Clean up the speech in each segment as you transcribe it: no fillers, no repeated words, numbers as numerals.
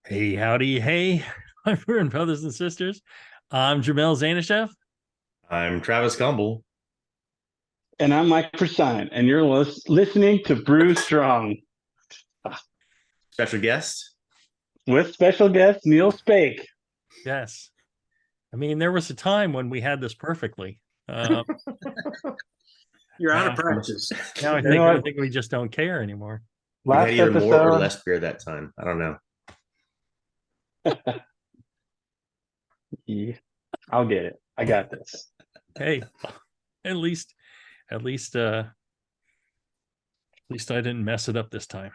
Hey, howdy, hey, my friend, brothers and sisters. I'm Jamil Zanishev. I'm Travis Gumbel. And I'm Mike Persine, and you're listening to Brew Strong Special guest. with special guest Neil Spake. Yes. I mean, there was a time when we had this perfectly. Uh, You're out of now, practice. now I You know think I what? think we just don't care anymore. We had Last either more or episode, less beer that time. I don't know. yeah, I'll get it. I got this. Hey, at least, at least, at least I didn't mess it up this time.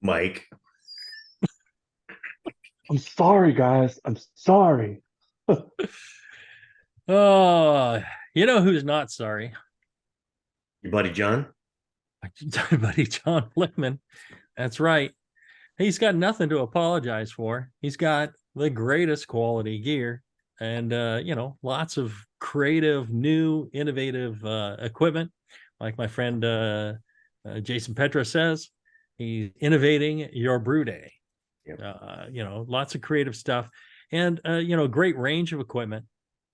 Mike. I'm sorry, guys. I'm sorry. Oh, you know who's not sorry? Your buddy John. My buddy John Blickman. That's right. He's got nothing to apologize for. He's got the greatest quality gear and lots of creative, new, innovative equipment. Like my friend Jason Petra says, he's innovating your brew day. Yep. Lots of creative stuff and great range of equipment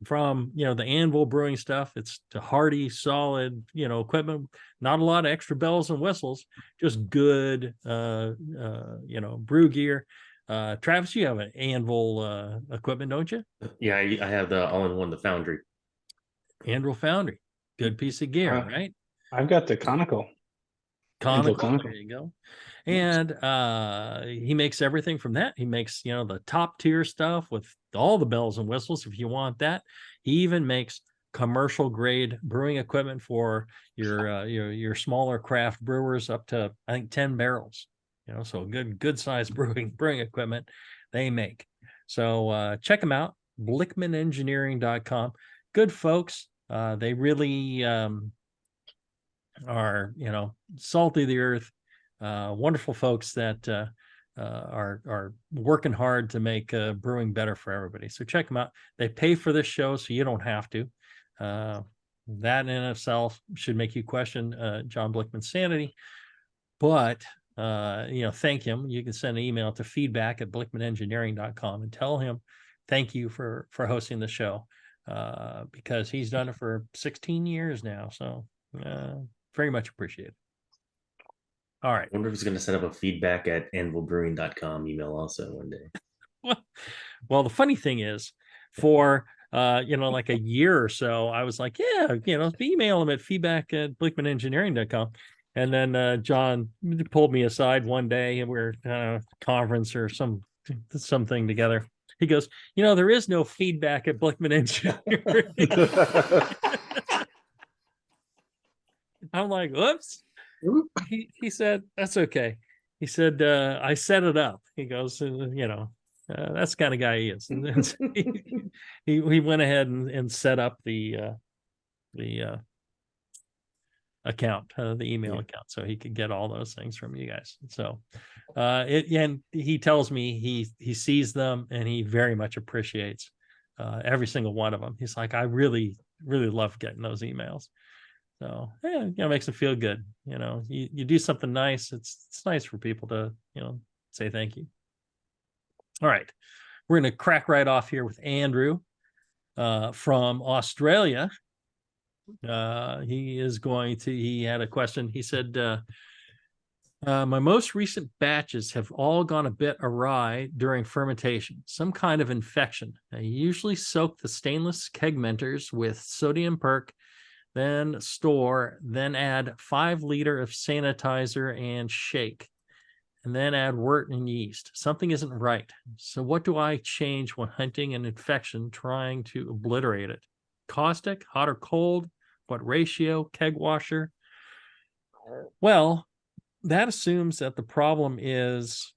from the anvil brewing stuff. It's to hardy, solid, equipment, not a lot of extra bells and whistles, just good brew gear. Travis, you have an anvil equipment, don't you? Yeah, I have the all-in-one, the Foundry. Anvil Foundry, good piece of gear, Uh, right? I've got the conical. Anvil Conical, conical. there you go. And he makes everything from that. He makes the top tier stuff with all the bells and whistles if you want that. He even makes commercial grade brewing equipment for your smaller craft brewers up to I think 10 barrels. So good size brewing equipment they make. So check them out, blickmanengineering.com. Good folks. They really are salty of the earth, wonderful folks that are working hard to make brewing better for everybody. So check them out. They pay for this show, so you don't have to. That in itself should make you question John Blickman's sanity. But thank him. You can send an email to feedback@blickmanengineering.com and tell him thank you for hosting the show, because he's done it for 16 years now. So very much appreciated. All right. I wonder if he's going to set up a feedback at anvilbrewing.com email also one day. Well, the funny thing is, for like a year or so, I was like, yeah, email him at feedback@blickmanengineering.com. And then John pulled me aside one day and we were at a conference or something together. He goes, there is no feedback at Blickman Engineering. I'm like, whoops. He said, that's okay. He said, I set it up. He goes, that's the kind of guy he is. And then he went ahead and set up the account, the email account, so he could get all those things from you guys. So and he tells me he sees them and he very much appreciates every single one of them. He's like, I really love getting those emails. So yeah, it makes them feel good. You do something nice. It's nice for people to say thank you. All right, we're going to crack right off here with Andrew from Australia. He had a question. He said, my most recent batches have all gone a bit awry during fermentation, some kind of infection. I usually soak the stainless kegmenters with sodium perc, then store, then add 5 liters of sanitizer and shake, and then add wort and yeast. Something isn't right. So what do I change when hunting an infection, trying to obliterate it? Caustic, hot or cold? What ratio? Keg washer? Well, that assumes that the problem is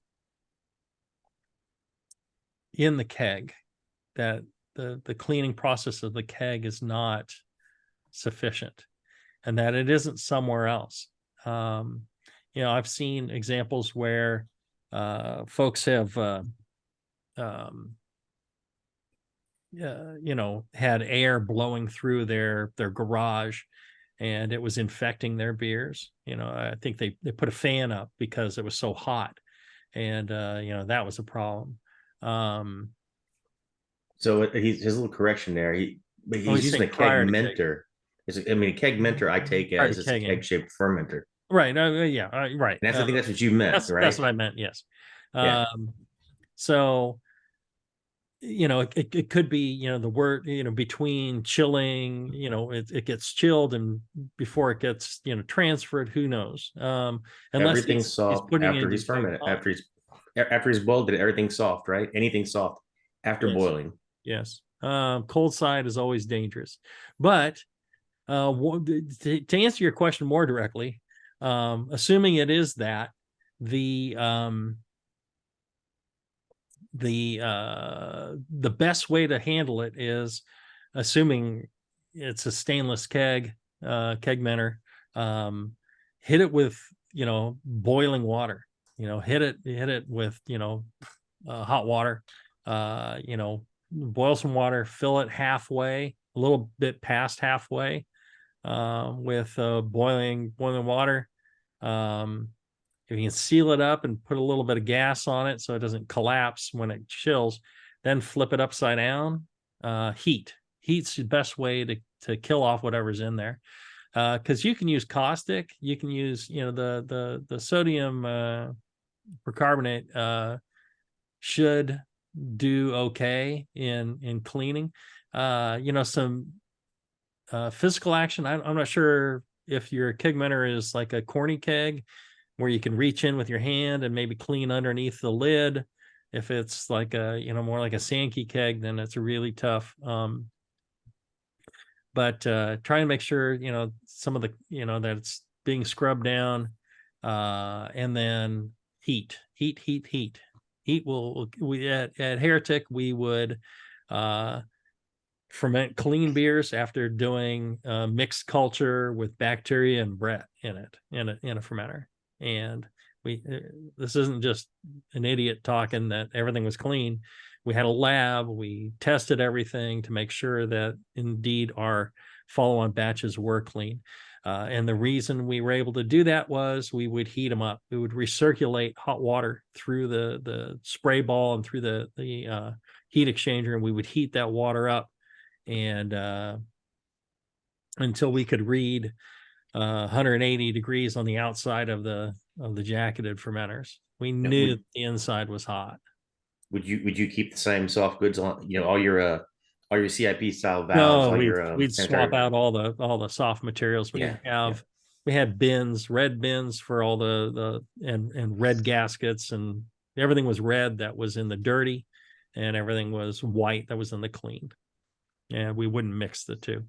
in the keg, that the cleaning process of the keg is not sufficient, and that it isn't somewhere else. I've seen examples where folks have had air blowing through their garage, and it was infecting their beers. I think they put a fan up because it was so hot, and that was a problem. So he's his little correction there. But Oh, he's he's using a saying prior to keg. mentor. I mean, a keg mentor I take Prior to as a kegging. keg shaped fermenter. Right. Yeah. Right. And I think that's what you meant, right? That's what I meant. Yes. Yeah. So, it could be, the word, between chilling, it gets chilled and before it gets, transferred, who knows? Unless Everything's he's soft putting after in he's just big fermented. pot. After he's boiled, everything's soft, right? Anything soft after Yes. boiling. Yes. Cold side is always dangerous, but to answer your question more directly, assuming it is that, the best way to handle it is, assuming it's a stainless keg mentor, hit it with boiling water, hit it with hot water, boil some water, fill it halfway, a little bit past halfway, with boiling water. If you can seal it up and put a little bit of gas on it so it doesn't collapse when it chills, then flip it upside down. Heat's the best way to kill off whatever's in there, because you can use caustic, you can use the sodium percarbonate should do okay in cleaning. Some physical action. I'm not sure if your keg mentor is like a corny keg where you can reach in with your hand and maybe clean underneath the lid. If it's like a more like a Sankey keg, then it's really tough. But try and make sure some of the that it's being scrubbed down, and then heat. We at Heretic we would ferment clean beers after doing mixed culture with bacteria and Brett in a fermenter. And this isn't just an idiot talking that everything was clean. We had a lab, we tested everything to make sure that indeed our follow-on batches were clean. And the reason we were able to do that was we would heat them up. We would recirculate hot water through the spray ball and through the heat exchanger, and we would heat that water up, and until we could read 180 degrees on the outside of the jacketed fermenters. We knew the inside was hot. Would you keep the same soft goods on? All your CIP style valves. No, we'd swap out all the soft materials. We had bins, red bins for all and red gaskets, and everything was red that was in the dirty, and everything was white that was in the clean. And we wouldn't mix the two.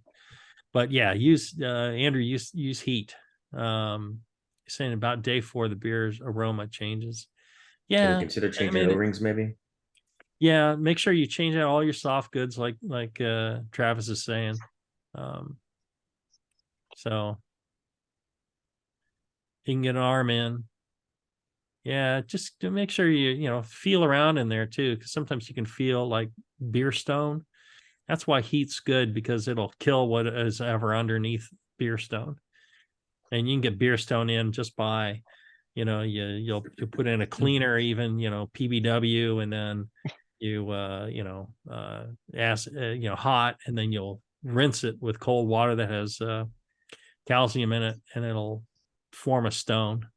But yeah, Andrew, use heat. Saying about day 4 the beer's aroma changes. Yeah, can you consider changing O-rings maybe. Yeah, make sure you change out all your soft goods, like Travis is saying. So you can get an arm in. Yeah, just to make sure you feel around in there too, because sometimes you can feel like beer stone. That's why heat's good, because it'll kill what is ever underneath beer stone. And you can get beer stone in just by, you'll put in a cleaner, even, PBW, and then you, hot, and then you'll rinse it with cold water that has calcium in it, and it'll form a stone.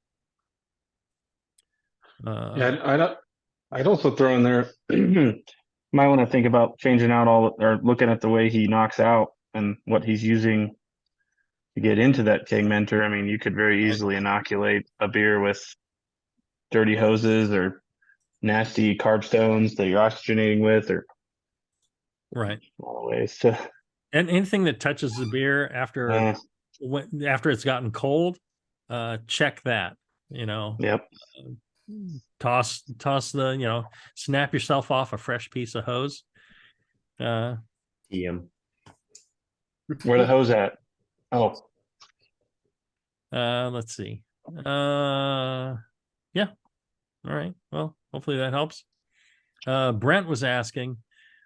I'd also throw in there, might want to think about changing out or looking at the way he knocks out and what he's using to get into that keg mentor. I mean, you could very easily inoculate a beer with dirty hoses or nasty carb stones that you're oxygenating with, or right. A lot of ways to. And anything that touches the beer after it's gotten cold, check that. Yep. Toss the snap yourself off a fresh piece of hose. TM. Where the hose at? Oh. Let's see. Yeah. All right. Well, hopefully that helps. Brent was asking,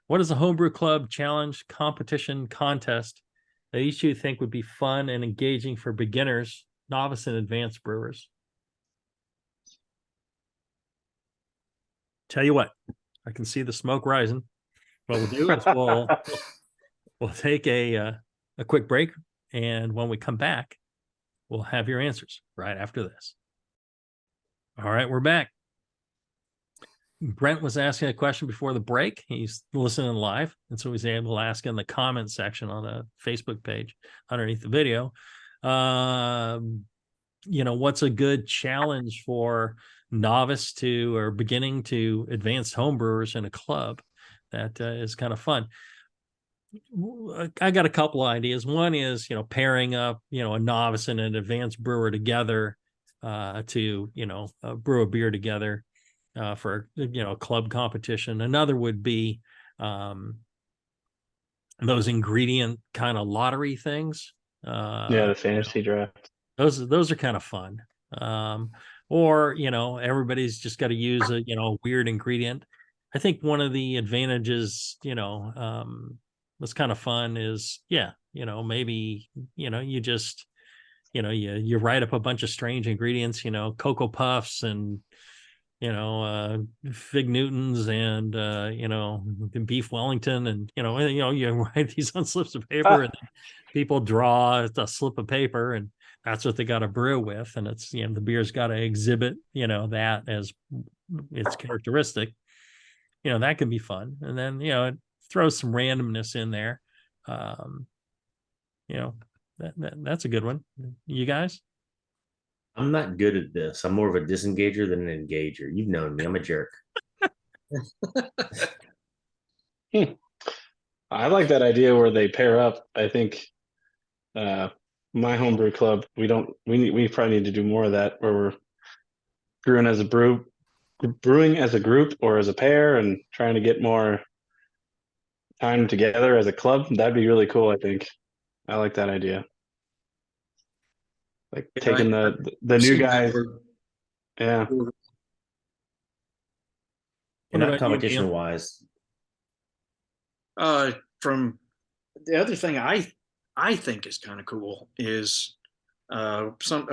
what is a homebrew club challenge competition contest that each of you think would be fun and engaging for beginners, novice, and advanced brewers? Tell you what, I can see the smoke rising. What we'll do is we'll take a quick break, and when we come back, we'll have your answers right after this. All right, we're back. Brent was asking a question before the break. He's listening live, and so he's able to ask in the comment section on the Facebook page underneath the video. What's a good challenge for novice to or beginning to advanced homebrewers in a club that is kind of fun? I got a couple of ideas. One is, pairing up, a novice and an advanced brewer together to, brew a beer together for, a club competition. Another would be those ingredient kind of lottery things. Yeah, the fantasy draft. Those are kind of fun. Or, everybody's just got to use a, weird ingredient. I think one of the advantages, what's kind of fun is, maybe, you just, you write up a bunch of strange ingredients, Cocoa Puffs and, Fig Newtons and, beef Wellington and, you write these on slips of paper and then people draw a slip of paper and that's what they got to brew with. And it's, the beer's got to exhibit, that as its characteristic. That can be fun. And then, it throws some randomness in there. That's a good one. You guys? I'm not good at this. I'm more of a disengager than an engager. You've known me. I'm a jerk. I like that idea where they pair up. I think my homebrew club, we probably need to do more of that where we're brewing as a group or as a pair and trying to get more time together as a club. That'd be really cool, I think. I like that idea. Like taking the new guys. Yeah. Well, not competition wise. From the other thing I think is kind of cool is a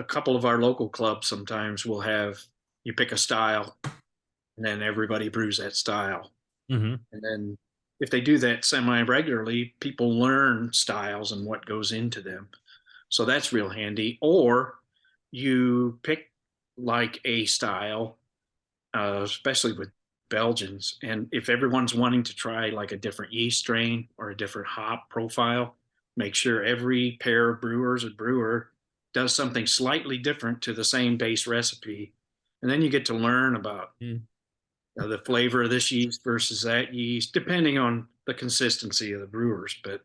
couple of our local clubs sometimes will have you pick a style and then everybody brews that style. Mm-hmm. And then if they do that semi-regularly, people learn styles and what goes into them. So that's real handy. Or you pick like a style, especially with Belgians. And if everyone's wanting to try like a different yeast strain or a different hop profile, make sure every pair of brewers or brewer does something slightly different to the same base recipe. And then you get to learn about the flavor of this yeast versus that yeast, depending on the consistency of the brewers. But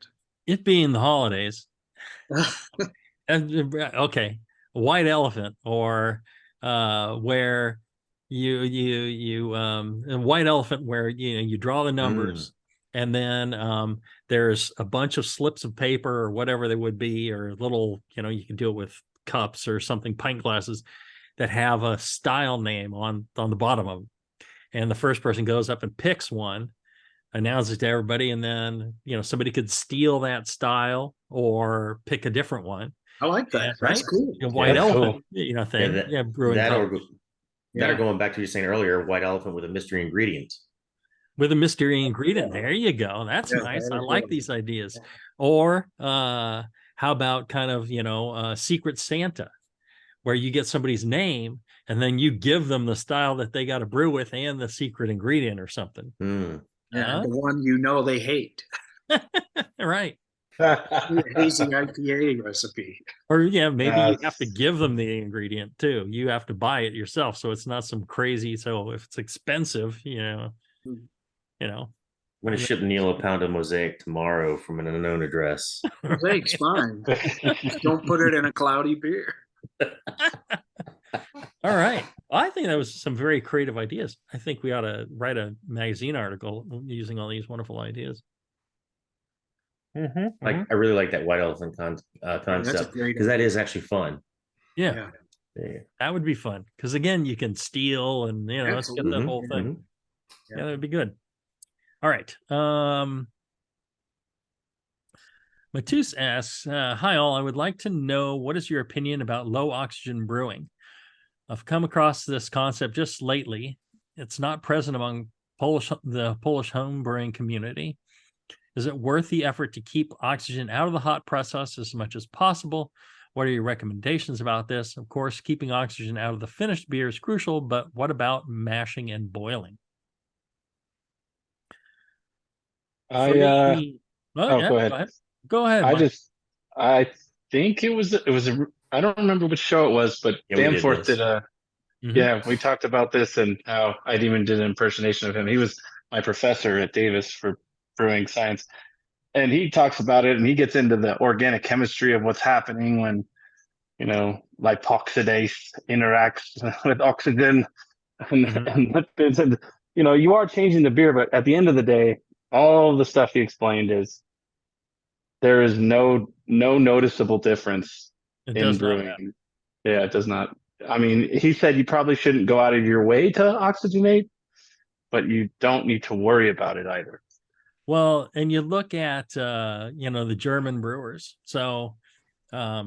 it being the holidays, okay, white elephant or where you white elephant where you draw the numbers and then there's a bunch of slips of paper or whatever they would be or little you can do it with cups or something, pint glasses that have a style name on the bottom of them, and the first person goes up and picks one, announces to everybody, and then somebody could steal that style or pick a different one. I like that. Right? That's cool. White elephant, cool. thing. Brewing that or going back to you saying earlier, white elephant with a mystery ingredient. With a mystery ingredient. There you go. That's nice. I like these ideas. Or how about kind of, Secret Santa, where you get somebody's name and then you give them the style that they got to brew with and the secret ingredient or something. The one they hate. Right. Hazy IPA recipe. Or maybe you have to give them the ingredient too. You have to buy it yourself, so it's not some crazy. So if it's expensive, I'm going to ship Neil a pound of mosaic tomorrow from an unknown address. Mosaic's fine. Just don't put it in a cloudy beer. All right. Well, I think that was some very creative ideas. I think we ought to write a magazine article using all these wonderful ideas. I really like that white elephant concept because that is actually fun. Yeah. That would be fun because again, you can steal and let's get that whole thing. Yeah, that would be good. All right. Matus asks, hi all, I would like to know what is your opinion about low oxygen brewing? I've come across this concept just lately It's not present among the Polish home brewing community. Is it worth the effort to keep oxygen out of the hot process as much as possible? What are your recommendations about this? Of course, keeping oxygen out of the finished beer is crucial, but what about mashing and boiling? I Oh, oh, yeah, go ahead. go ahead. Go ahead, Mike. I think it was I don't remember which show it was, but Yeah, we did Danforth this. did a yeah, we talked about this and how I even did an impersonation of him. He was my professor at Davis for brewing science. And he talks about it and he gets into the organic chemistry of what's happening when, lipoxidase interacts with oxygen and lipids. And, you are changing the beer, but at the end of the day, all the stuff he explained is there is no noticeable difference It in does not matter. brewing. Yeah, it does not. I mean, he said you probably shouldn't go out of your way to oxygenate, but you don't need to worry about it either. Well, and you look at the German brewers. So I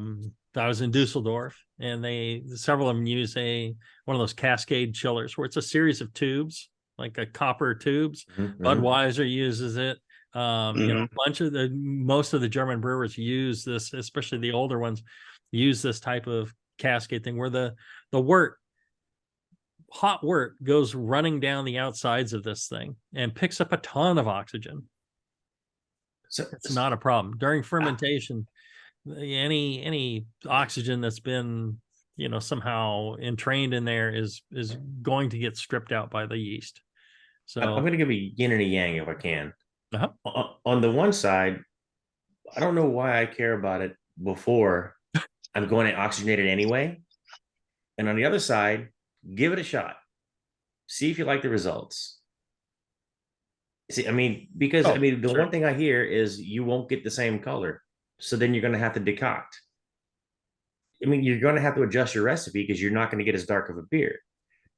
was in Dusseldorf, and several of them use one of those cascade chillers where it's a series of tubes, like a copper tubes. Budweiser uses it. Most of the German brewers use this, especially the older ones, use this type of cascade thing where the hot wort goes running down the outsides of this thing and picks up a ton of oxygen. So it's not a problem during fermentation. Any oxygen that's been somehow entrained in there is going to get stripped out by the yeast. So I'm going to give a yin and a yang if I can. Uh-huh. On the one side, I don't know why I care about it before I'm going to oxygenate it anyway. And on the other side, give it a shot. See if you like the results. See, because the one thing I hear is you won't get the same color. So then you're going to have to decoct. You're going to have to adjust your recipe because you're not going to get as dark of a beer.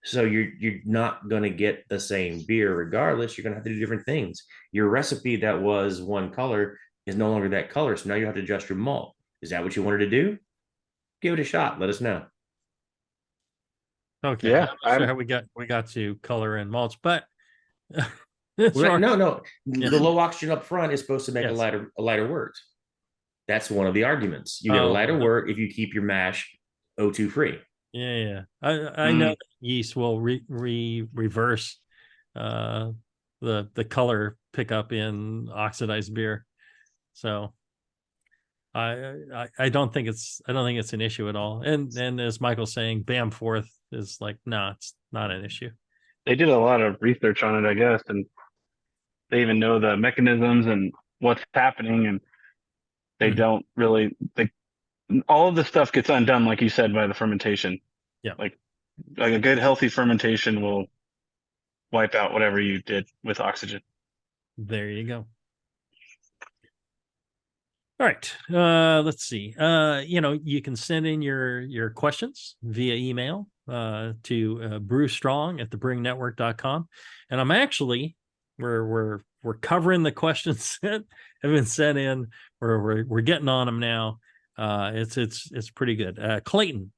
So you're not going to get the same beer regardless. You're going to have to do different things. Your recipe that was one color is no longer that color. So now you have to adjust your malt. Is that what you wanted to do? Give it a shot. Let us know. Okay. Yeah, I'm not sure how we got to color and malts, but no. The low oxygen up front is supposed to make a lighter wort. That's one of the arguments. You get a lighter wort if you keep your mash O2 free. Yeah. I know that yeast will reverse the color pickup in oxidized beer. So I don't think it's an issue at all. And as Michael's saying, Bamforth is like, no, it's not an issue. They did a lot of research on it, I guess, and they even know the mechanisms and what's happening, and they don't really all of the stuff gets undone, like you said, by the fermentation. Yeah. Like a good healthy fermentation will wipe out whatever you did with oxygen. There you go. All right. Let's see. You can send in your questions via email to brewstrong@thebrewingnetwork.com. And I'm actually we're covering the questions that have been sent in. We're getting on them now. It's pretty good. Clayton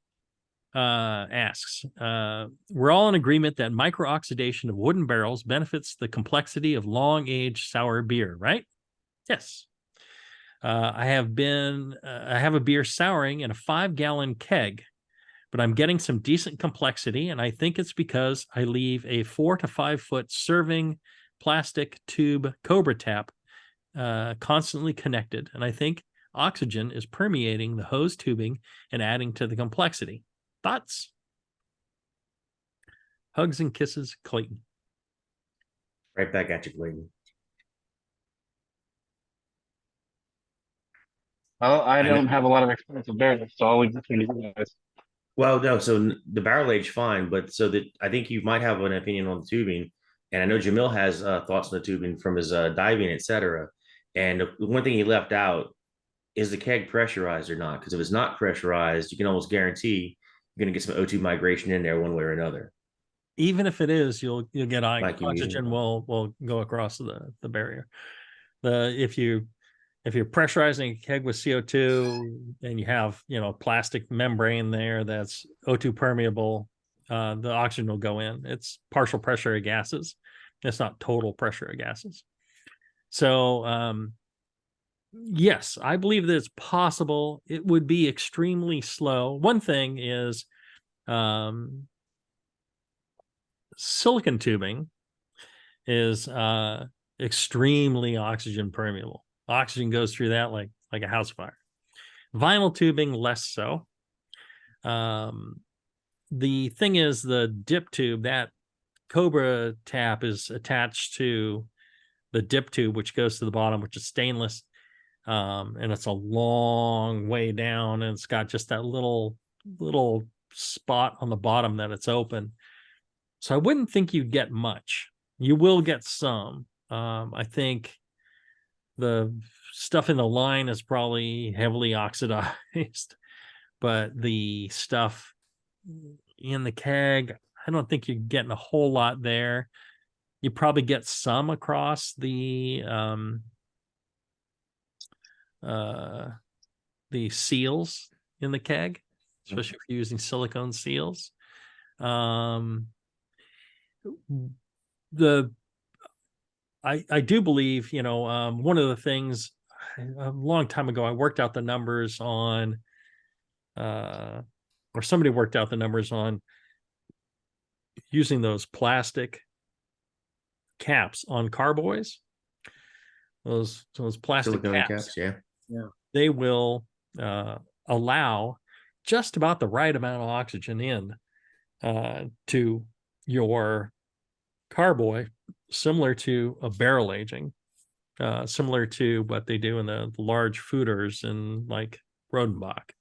asks, we're all in agreement that micro-oxidation of wooden barrels benefits the complexity of long-aged sour beer, right? Yes. I have a beer souring in a 5-gallon keg, but I'm getting some decent complexity, and I think it's because I leave a 4 to 5 foot serving plastic tube Cobra tap constantly connected, and I think oxygen is permeating the hose tubing and adding to the complexity. Thoughts? Hugs and kisses, Clayton. Right back at you, Clayton. Well, I don't have a lot of experience with barrels, so I'll leave this one to you guys. Well, no, so the barrel age fine, but I think you might have an opinion on the tubing, and I know Jamil has thoughts on the tubing from his diving, etc. And the one thing he left out is the keg pressurized or not? Because if it's not pressurized, you can almost guarantee you're going to get some O2 migration in there one way or another. Even if it is, you'll get oxygen will go across the barrier. If you're pressurizing a keg with CO2 and you have plastic membrane there that's O2 permeable, the oxygen will go in. It's partial pressure of gases. It's not total pressure of gases. So, yes, I believe that it's possible. It would be extremely slow. One thing is silicon tubing is extremely oxygen permeable. Oxygen goes through that like a house fire. Vinyl tubing, less so. The thing is, the dip tube, that Cobra tap is attached to the dip tube, which goes to the bottom, which is stainless. And it's a long way down, and it's got just that little spot on the bottom that it's open. So I wouldn't think you'd get much. You will get some. I think the stuff in the line is probably heavily oxidized, but the stuff in the keg, I don't think you're getting a whole lot there. You probably get some across the seals in the keg, especially if you're using silicone seals. I do believe, one of the things a long time ago, I worked out the numbers on, or somebody worked out the numbers on using those plastic caps on carboys. Those plastic Silicone caps, yeah. they will allow just about the right amount of oxygen in to your carboy, similar to a barrel aging, similar to what they do in the large fooders and like Rodenbach.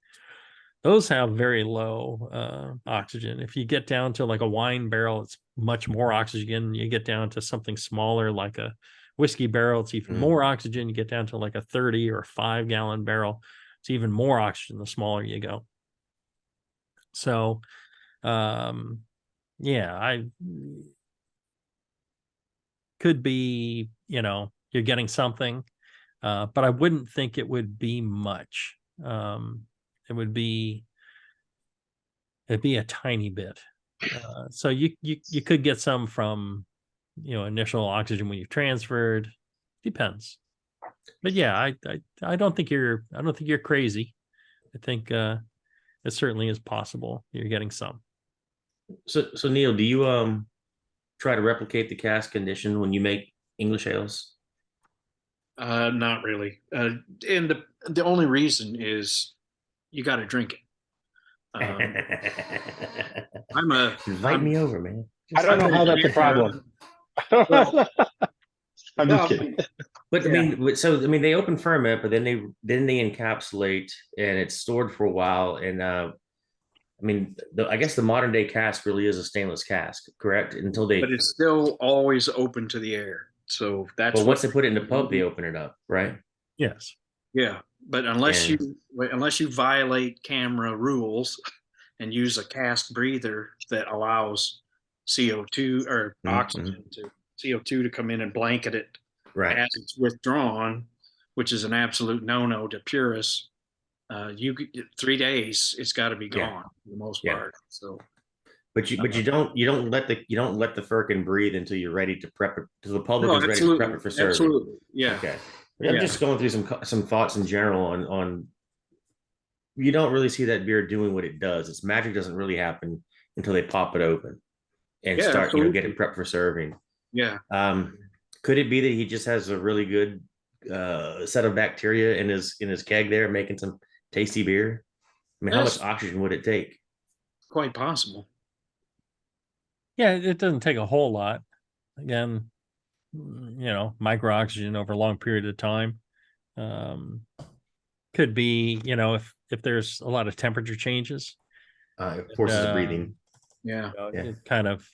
Those have very low oxygen. If you get down to like a wine barrel, it's much more oxygen. You get down to something smaller like a whiskey barrel, it's even more oxygen. You get down to like a 30 or 5-gallon barrel, it's even more oxygen the smaller you go. So yeah, I could be, you're getting something, but I wouldn't think it would be much. It'd be a tiny bit. So you could get some from, initial oxygen when you transferred. Depends. But yeah, I don't think you're crazy. I think it certainly is possible you're getting some. So Neil, do you try to replicate the cask condition when you make English ales? Not really. And the only reason is you got to drink it. Invite me over, man. I don't know how that's a problem. I'm just kidding. But I mean, they open ferment, but then they encapsulate, and it's stored for a while. And I guess the modern day cask really is a stainless cask, correct? But it's still always open to the air. So that's. But once they put it in the pub, they open it up, right? Yes. Yeah, but unless you violate camera rules and use a cask breather that allows CO2 or oxygen to CO2 to come in and blanket it right as it's withdrawn, which is an absolute no-no to purists. 3 days, it's got to be gone for the most part. So, but you don't let the firkin breathe until you're ready to prep it, until the public is ready to prep it for serving. Absolutely, yeah. Okay. I'm just going through some thoughts in general on you don't really see that beer doing what it does. Its magic doesn't really happen until they pop it open and start get it prepped for serving. Yeah. Could it be that he just has a really good set of bacteria in his keg there, making some tasty beer? I mean, how much oxygen would it take? Quite possible. Yeah, it doesn't take a whole lot. Again, micro oxygen over a long period of time. Could be, if there's a lot of temperature changes, forces breathing. Yeah. It kind of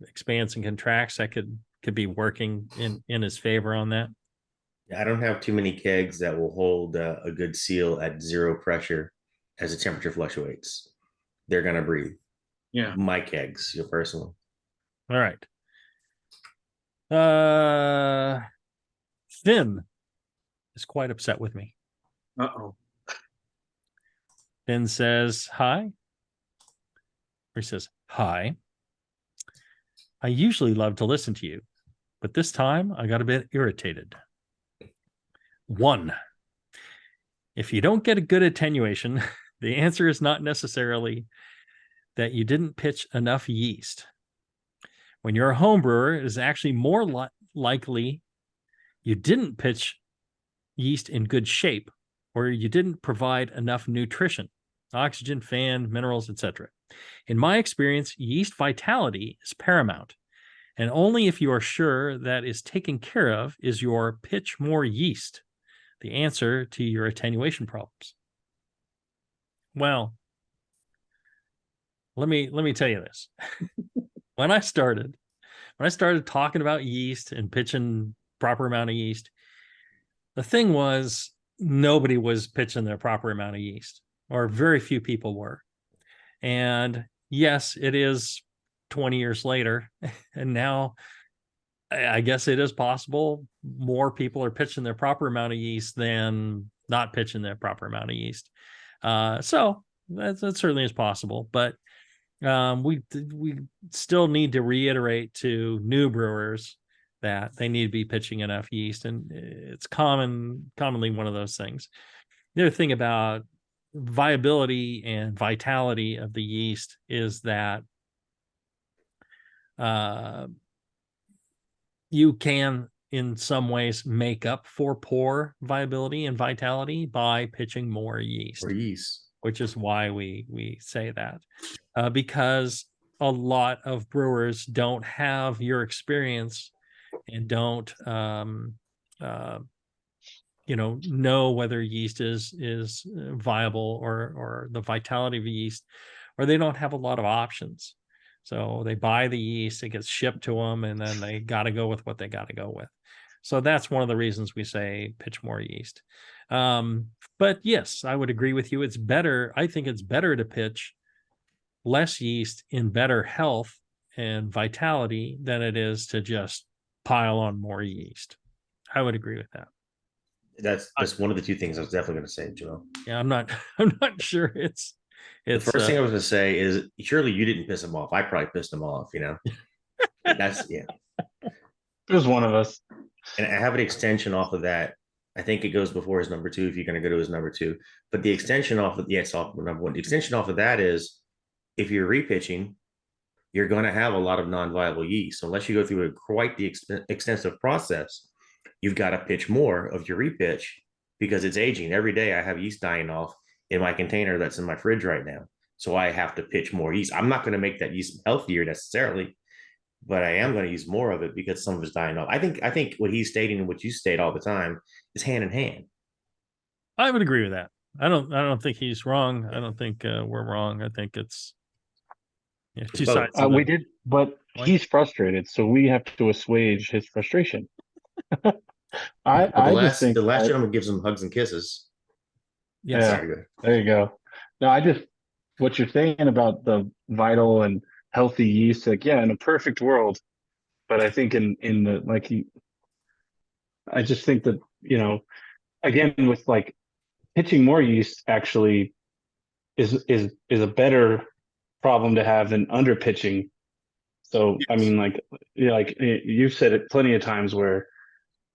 expands and contracts. That could be working in his favor on that. I don't have too many kegs that will hold a good seal at zero pressure as the temperature fluctuates. They're gonna breathe. Yeah. My kegs, personally. All right. Finn is quite upset with me. Uh-oh. Finn says hi. He says, Hi. I usually love to listen to you, but this time I got a bit irritated. 1. If you don't get a good attenuation, the answer is not necessarily that you didn't pitch enough yeast. When you're a home brewer, it is actually more likely you didn't pitch yeast in good shape, or you didn't provide enough nutrition, oxygen, fan, minerals, etc. In my experience, yeast vitality is paramount, and only if you are sure that is taken care of is your pitch more yeast the answer to your attenuation problems. Well, let me tell you this. When I started talking about yeast and pitching proper amount of yeast, the thing was nobody was pitching their proper amount of yeast, or very few people were. And yes, it is 20 years later, and now I guess it is possible more people are pitching their proper amount of yeast than not pitching their proper amount of yeast. So that certainly is possible, but we still need to reiterate to new brewers that they need to be pitching enough yeast, and it's commonly one of those things. The other thing about viability and vitality of the yeast is that you can, in some ways, make up for poor viability and vitality by pitching more yeast. Or yeast. Which is why we say that, because a lot of brewers don't have your experience and don't know whether yeast is viable or the vitality of yeast, or they don't have a lot of options. So they buy the yeast, it gets shipped to them, and then they got to go with what they got to go with. So that's one of the reasons we say pitch more yeast. But yes, I would agree with you. It's better. I think it's better to pitch less yeast in better health and vitality than it is to just pile on more yeast. I would agree with that. That's one of the two things I was definitely going to say, Joe. Yeah, I'm not sure it's the first thing I was going to say is surely you didn't piss him off. I probably pissed him off, That's It was one of us. And I have an extension off of that. I think it goes before his number 2 if you're going to go to his number 2. But the extension off of off of number 1. The extension off of that is if you're repitching, you're going to have a lot of non-viable yeast. So unless you go through quite the extensive process, you've got to pitch more of your repitch because it's aging. Every day I have yeast dying off in my container that's in my fridge right now. So I have to pitch more yeast. I'm not going to make that yeast healthier necessarily, but I am going to use more of it because some of it's dying off. I think what he's stating and what you state all the time is hand in hand. I would agree with that. I don't think he's wrong. I don't think we're wrong. I think it's two sides. We did, but he's frustrated, so we have to assuage his frustration. I just think the last gentleman gives him hugs and kisses. Yes. Yeah, there you go. No, what you're saying about the vital and healthy yeast, like, yeah, in a perfect world, but I think in the I just think that, again, with like pitching more yeast actually is a better problem to have than under pitching. So, yes. I mean, like you've said it plenty of times where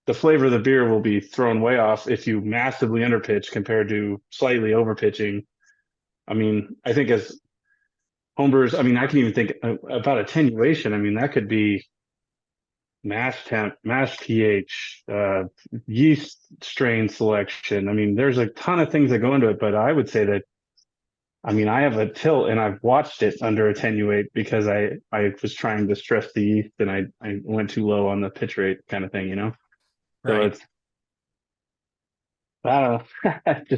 the flavor of the beer will be thrown way off if you massively underpitch compared to slightly overpitching. I mean, I think as homebrewers, I mean, I can even think about attenuation. I mean, that could be mash temp, mash pH, yeast strain selection. I mean, there's a ton of things that go into it, but I would say that, I mean, I have a tilt and I've watched it under attenuate because I was trying to stress the yeast and I went too low on the pitch rate kind of thing, Right. So I don't know.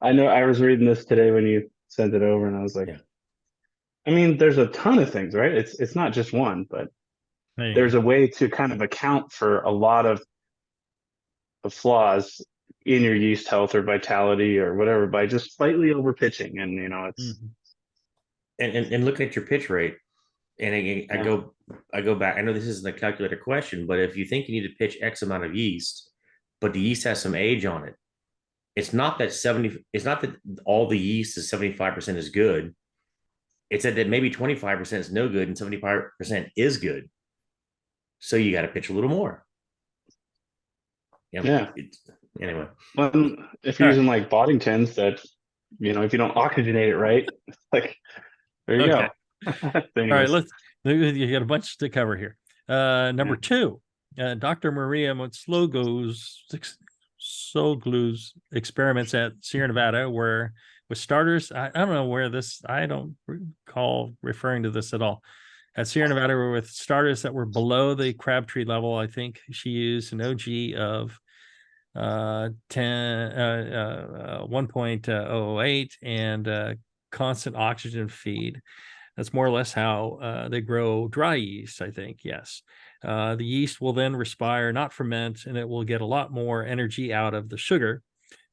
I know I was reading this today when you sent it over and I was like, yeah. I mean, there's a ton of things, right? It's not just one, but there's a way to kind of account for a lot of flaws in your yeast health or vitality or whatever by just slightly over pitching. And, it's. And looking at your pitch rate, and I go back. I know this isn't a calculated question, but if you think you need to pitch X amount of yeast, but the yeast has some age on it, it's not that all the yeast is 75% is good. it said that maybe 25% is no good and 75% is good. So you got to pitch a little more. Yeah. Anyway. Well, if you're using like Boddingtons that, if you don't oxygenate it right, it's like, there you Okay. go. All right, you got a bunch to cover here. Number two, Dr. Maria Soglu's experiments at Sierra Nevada were with starters. I don't know where this, I don't recall referring to this at all. At Sierra Nevada were with starters that were below the Crabtree level. I think she used an OG of 1.008 and constant oxygen feed. That's more or less how they grow dry yeast, I think. Yes. The yeast will then respire, not ferment, and it will get a lot more energy out of the sugar.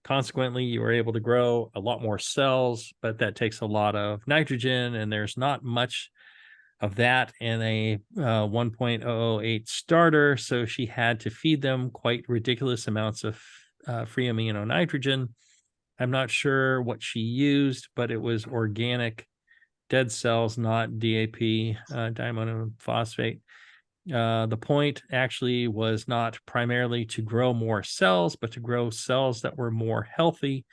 Consequently, you are able to grow a lot more cells, but that takes a lot of nitrogen, and there's not much of that in a 1.008 starter. So she had to feed them quite ridiculous amounts of free amino nitrogen. I'm not sure what she used, but it was organic dead cells, not DAP, diammonium phosphate. The point actually was not primarily to grow more cells, but to grow cells that were more healthy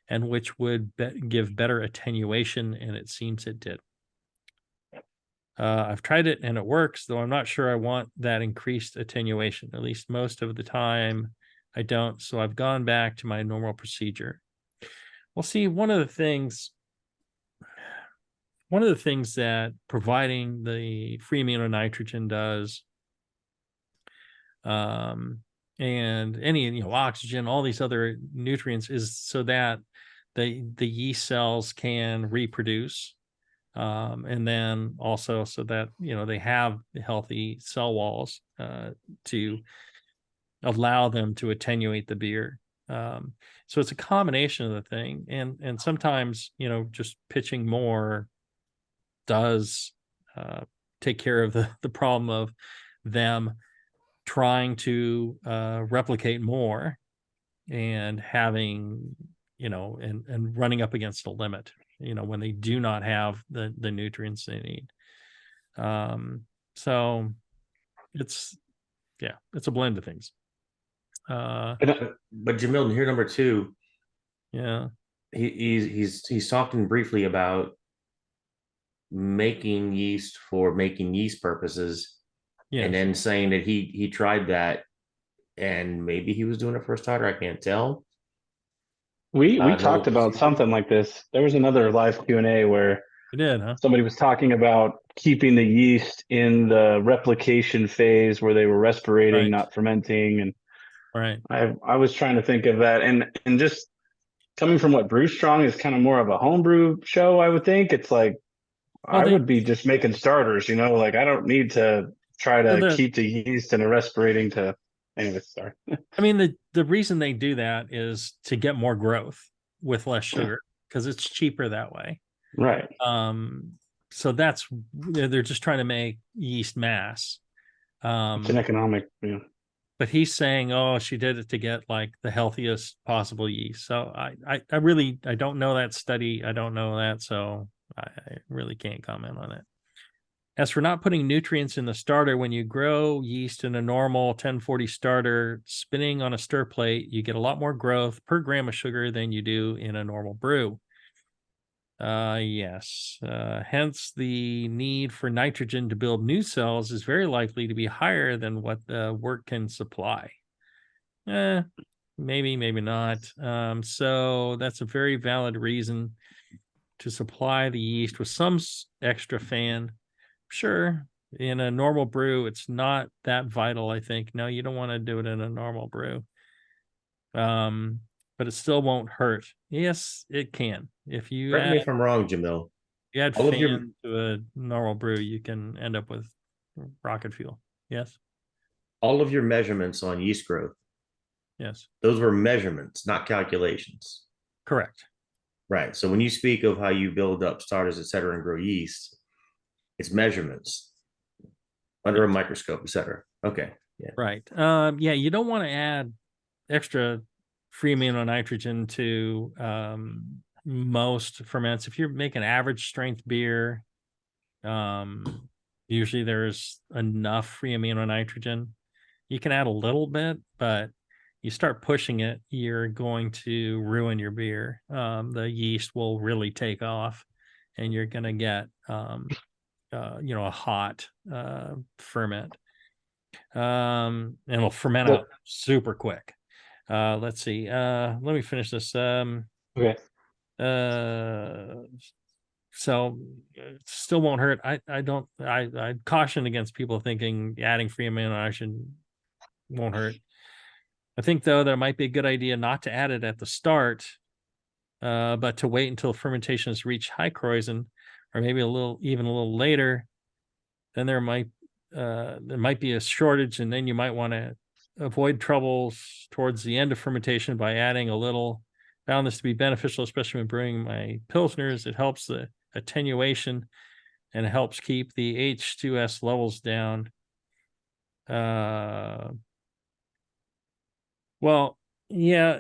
and which would give better attenuation, and it seems it did. I've tried it and it works, though I'm not sure I want that increased attenuation. At least most of the time I don't. So I've gone back to my normal procedure. Well, see, one of the things that providing the free amino nitrogen does, and any oxygen, all these other nutrients, is so that the yeast cells can reproduce. And then also so that they have healthy cell walls to allow them to attenuate the beer. So it's a combination of the thing, and sometimes just pitching more does take care of the problem of them trying to replicate more and having and running up against a limit when they do not have the nutrients they need. So it's a blend of things. But Jamil, here number two, Yeah, he's talking briefly about making yeast for making yeast purposes, yes. and then saying that he tried that, and maybe he was doing it for a starter. I can't tell. We talked about something like this. There was another live Q&A where You did, huh? somebody was talking about keeping the yeast in the replication phase where they were respirating, Right. not fermenting. And Right. I was trying to think of that. And just coming from what Brew Strong is kind of more of a homebrew show, I would think. It's like, I would be just making starters, like I don't need to try to keep the yeast in a respirating to, anyway, sorry. I mean, the reason they do that is to get more growth with less sugar because it's cheaper that way. Right. So they're just trying to make yeast mass. It's an economic, But he's saying, oh, she did it to get like the healthiest possible yeast. So I don't know that study. I don't know that. So I really can't comment on it. As for not putting nutrients in the starter, when you grow yeast in a normal 1040 starter, spinning on a stir plate, you get a lot more growth per gram of sugar than you do in a normal brew. Yes. Hence, the need for nitrogen to build new cells is very likely to be higher than what the work can supply. Maybe, maybe not. So that's a very valid reason to supply the yeast with some extra fan. Sure, in a normal brew, it's not that vital, I think. No, you don't want to do it in a normal brew. But it still won't hurt. Yes, it can. If you Correct me if I'm wrong, Jamil. you add fan to a normal brew, you can end up with rocket fuel. Yes. All of your measurements on yeast growth. Yes. Those were measurements, not calculations. Correct. Right. So when you speak of how you build up starters, et cetera, and grow yeast, it's measurements under a microscope, et cetera. Okay. Yeah. Right. Yeah, you don't want to add extra free amino nitrogen to most ferments. If you're making average strength beer, Usually there's enough free amino nitrogen. You can add a little bit, but you start pushing it, you're going to ruin your beer. The yeast will really take off, and you're going to get, a hot ferment. And it'll ferment Well- out super quick. Let's see. Let me finish this. Okay. So still won't hurt. I caution against people thinking adding free amino acid won't hurt. I think though that it might be a good idea not to add it at the start, but to wait until fermentation has reached high Kreuzen, or maybe even a little later. Then there might be a shortage, and then you might want to avoid troubles towards the end of fermentation by adding a little. Found this to be beneficial, especially when brewing my pilsners. It helps the attenuation, and it helps keep the H2S levels down. Well, yeah.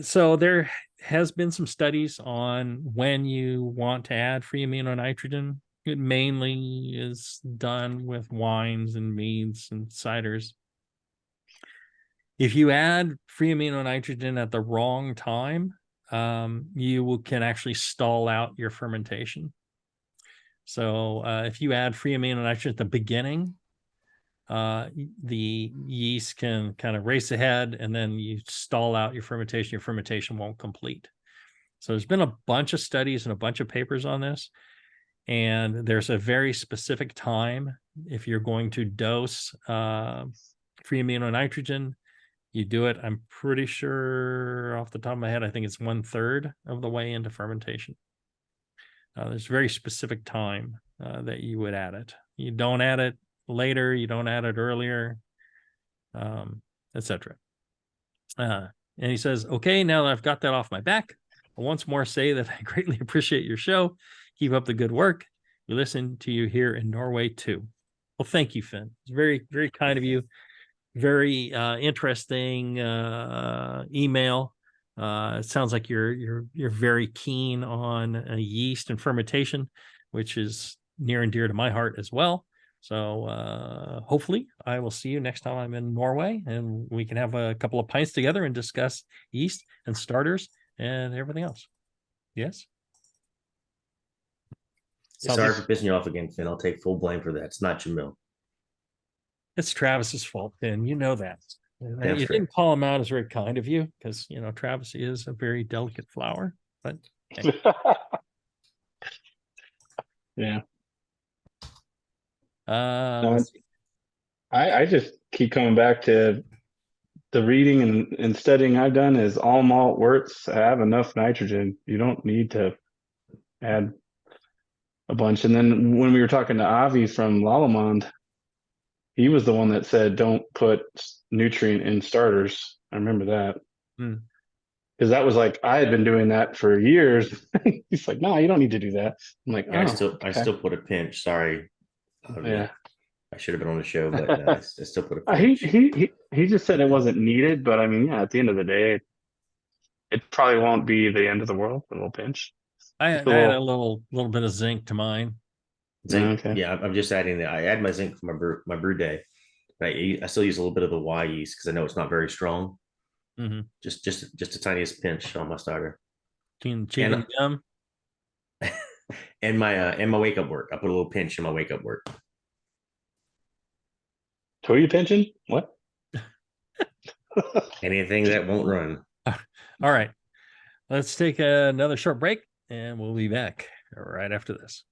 So there has been some studies on when you want to add free amino nitrogen. It mainly is done with wines and meads and ciders. If you add free amino nitrogen at the wrong time, you can actually stall out your fermentation. So if you add free amino nitrogen at the beginning, the yeast can kind of race ahead, and then you stall out your fermentation won't complete. So there's been a bunch of studies and a bunch of papers on this, and there's a very specific time if you're going to dose free amino nitrogen. You do it, I'm pretty sure off the top of my head, I think it's 1/3 of the way into fermentation. There's a very specific time that you would add it. You don't add it later, you don't add it earlier, etc. And he says, okay, now that I've got that off my back, I once more say that I greatly appreciate your show. Keep up the good work. We listen to you here in Norway too. Well, thank you, Finn. It's very, very kind of you. Very interesting email. It sounds like you're very keen on yeast and fermentation, which is near and dear to my heart as well. So hopefully I will see you next time I'm in Norway, and we can have a couple of pints together and discuss yeast and starters and everything else. Yes. Sorry for pissing you off again, Finn. I'll take full blame for that. It's not Jamil. It's Travis's fault, Finn. You know that. That's You fair. didn't call him out as very kind of you, because Travis is a very delicate flower. But Yeah. let's see. I just keep coming back to the reading and studying I've done is all malt worts have enough nitrogen. You don't need to add a bunch. And then when we were talking to Avi from Lalamond, he was the one that said don't put nutrient in starters. I remember that. Because that was like I had been doing that for years. He's like, no, you don't need to do that. I'm like, Yeah, oh, I still put a pinch. Sorry. yeah. I should have been on the show, but I still put a pinch. He just said it wasn't needed, but I mean, yeah, at the end of the day, it probably won't be the end of the world. A little pinch. I had a little bit of zinc to mine. Zinc, Okay. yeah, I'm just adding that. I add my zinc for my brew day, but I still use a little bit of the Y yeast because I know it's not very strong. Mm-hmm. Just the tiniest pinch on my starter. Chewing gum. And my wake up work. I put a little pinch in my wake up work. Who are you pinching? What? Anything that won't run. All right. Let's take another short break, and we'll be back right after this.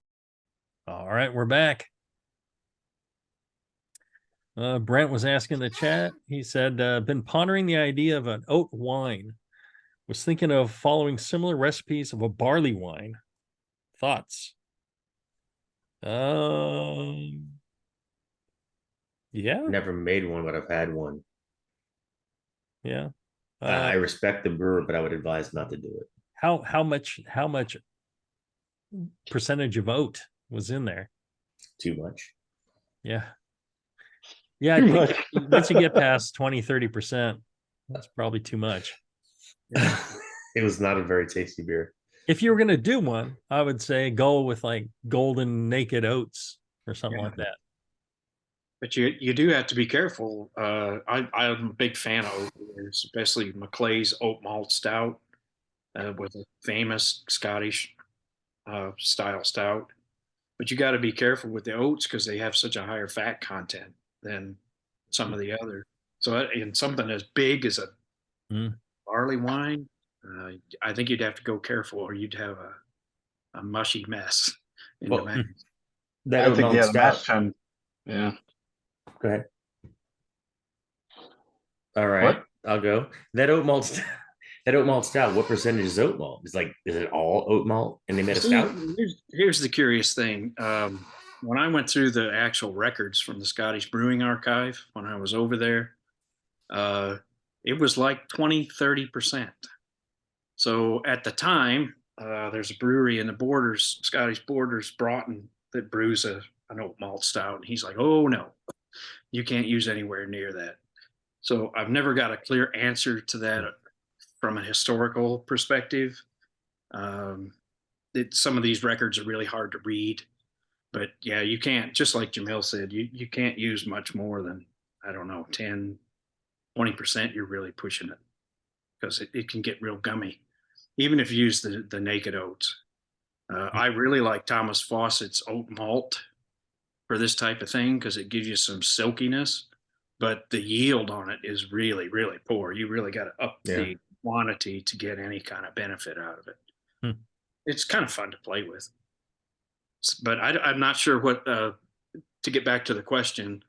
All right, we're back. Brent was asking in the chat. He said, been pondering the idea of an oat wine. Was thinking of following similar recipes of a barley wine. Thoughts? Yeah. Never made one, but I've had one. Yeah. I respect the brewer, but I would advise not to do it. How much percentage of oat was in there? Too much. Yeah. Yeah, I think once you get past 20-30%, that's probably too much. It was not a very tasty beer. If you were going to do one, I would say go with like golden naked oats or something Yeah. like that. But you do have to be careful. I'm a big fan of oat beers, especially McClay's oat malt stout, with a famous Scottish style stout. But you got to be careful with the oats because they have such a higher fat content than some of the other. So in something as big as a Mm. barley wine, I think you'd have to go careful, or you'd have a mushy mess in the Well, mash. that I oat think malt the mash stout. tun. Yeah. Go ahead. All right, What? I'll go. That oat malt, that oat malt stout. What percentage is oat malt? Is it all oat malt and they made a See, stout? here's the curious thing. When I went through the actual records from the Scottish Brewing Archive when I was over there, uh, it was like 20-30%. So at the time, there's a brewery in the borders, Scottish borders, Broughton, that brews an oat malt stout. And he's like, oh no, you can't use anywhere near that. So I've never got a clear answer to that from a historical perspective. Um, some of these records are really hard to read, but yeah, you can't, just like Jamil said, you can't use much more than, I don't know, 10-20%. You're really pushing it because it can get real gummy, even if you use the naked oats. I really like Thomas Fawcett's oat malt for this type of thing because it gives you some silkiness, but the yield on it is really, really poor. You really got to up Yeah. the quantity to get any kind of benefit out of it. Hmm. It's kind of fun to play with, but I'm not sure what. To get back to the question,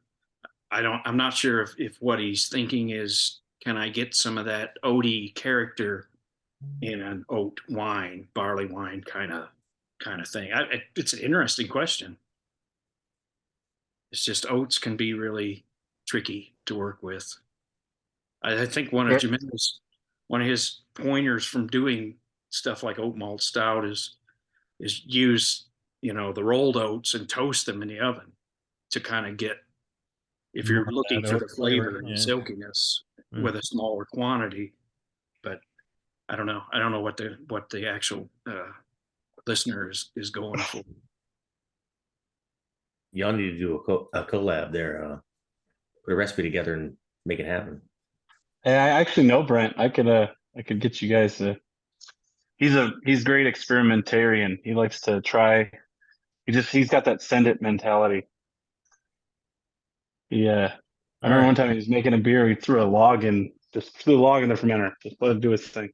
I'm not sure if what he's thinking is, can I get some of that oaty character in an oat wine, barley wine kind of thing? It's an interesting question. It's just oats can be really tricky to work with. I think Yeah. one of his pointers from doing stuff like oat malt stout is use the rolled oats and toast them in the oven to kind of get, if More you're of looking that for oat the flavor. flavor and Yeah. silkiness Mm. with a smaller quantity. But I don't know. I don't know what the actual listener is going for. Y'all need to do a collab there. Put a recipe together and make it happen. And I actually know Brent. I could get you guys to. He's great experimentarian. He likes to try. He's got that send it mentality. Yeah. I All remember right. one time he was making a beer. He threw a log in, just threw the log in the fermenter. Just let it do its thing.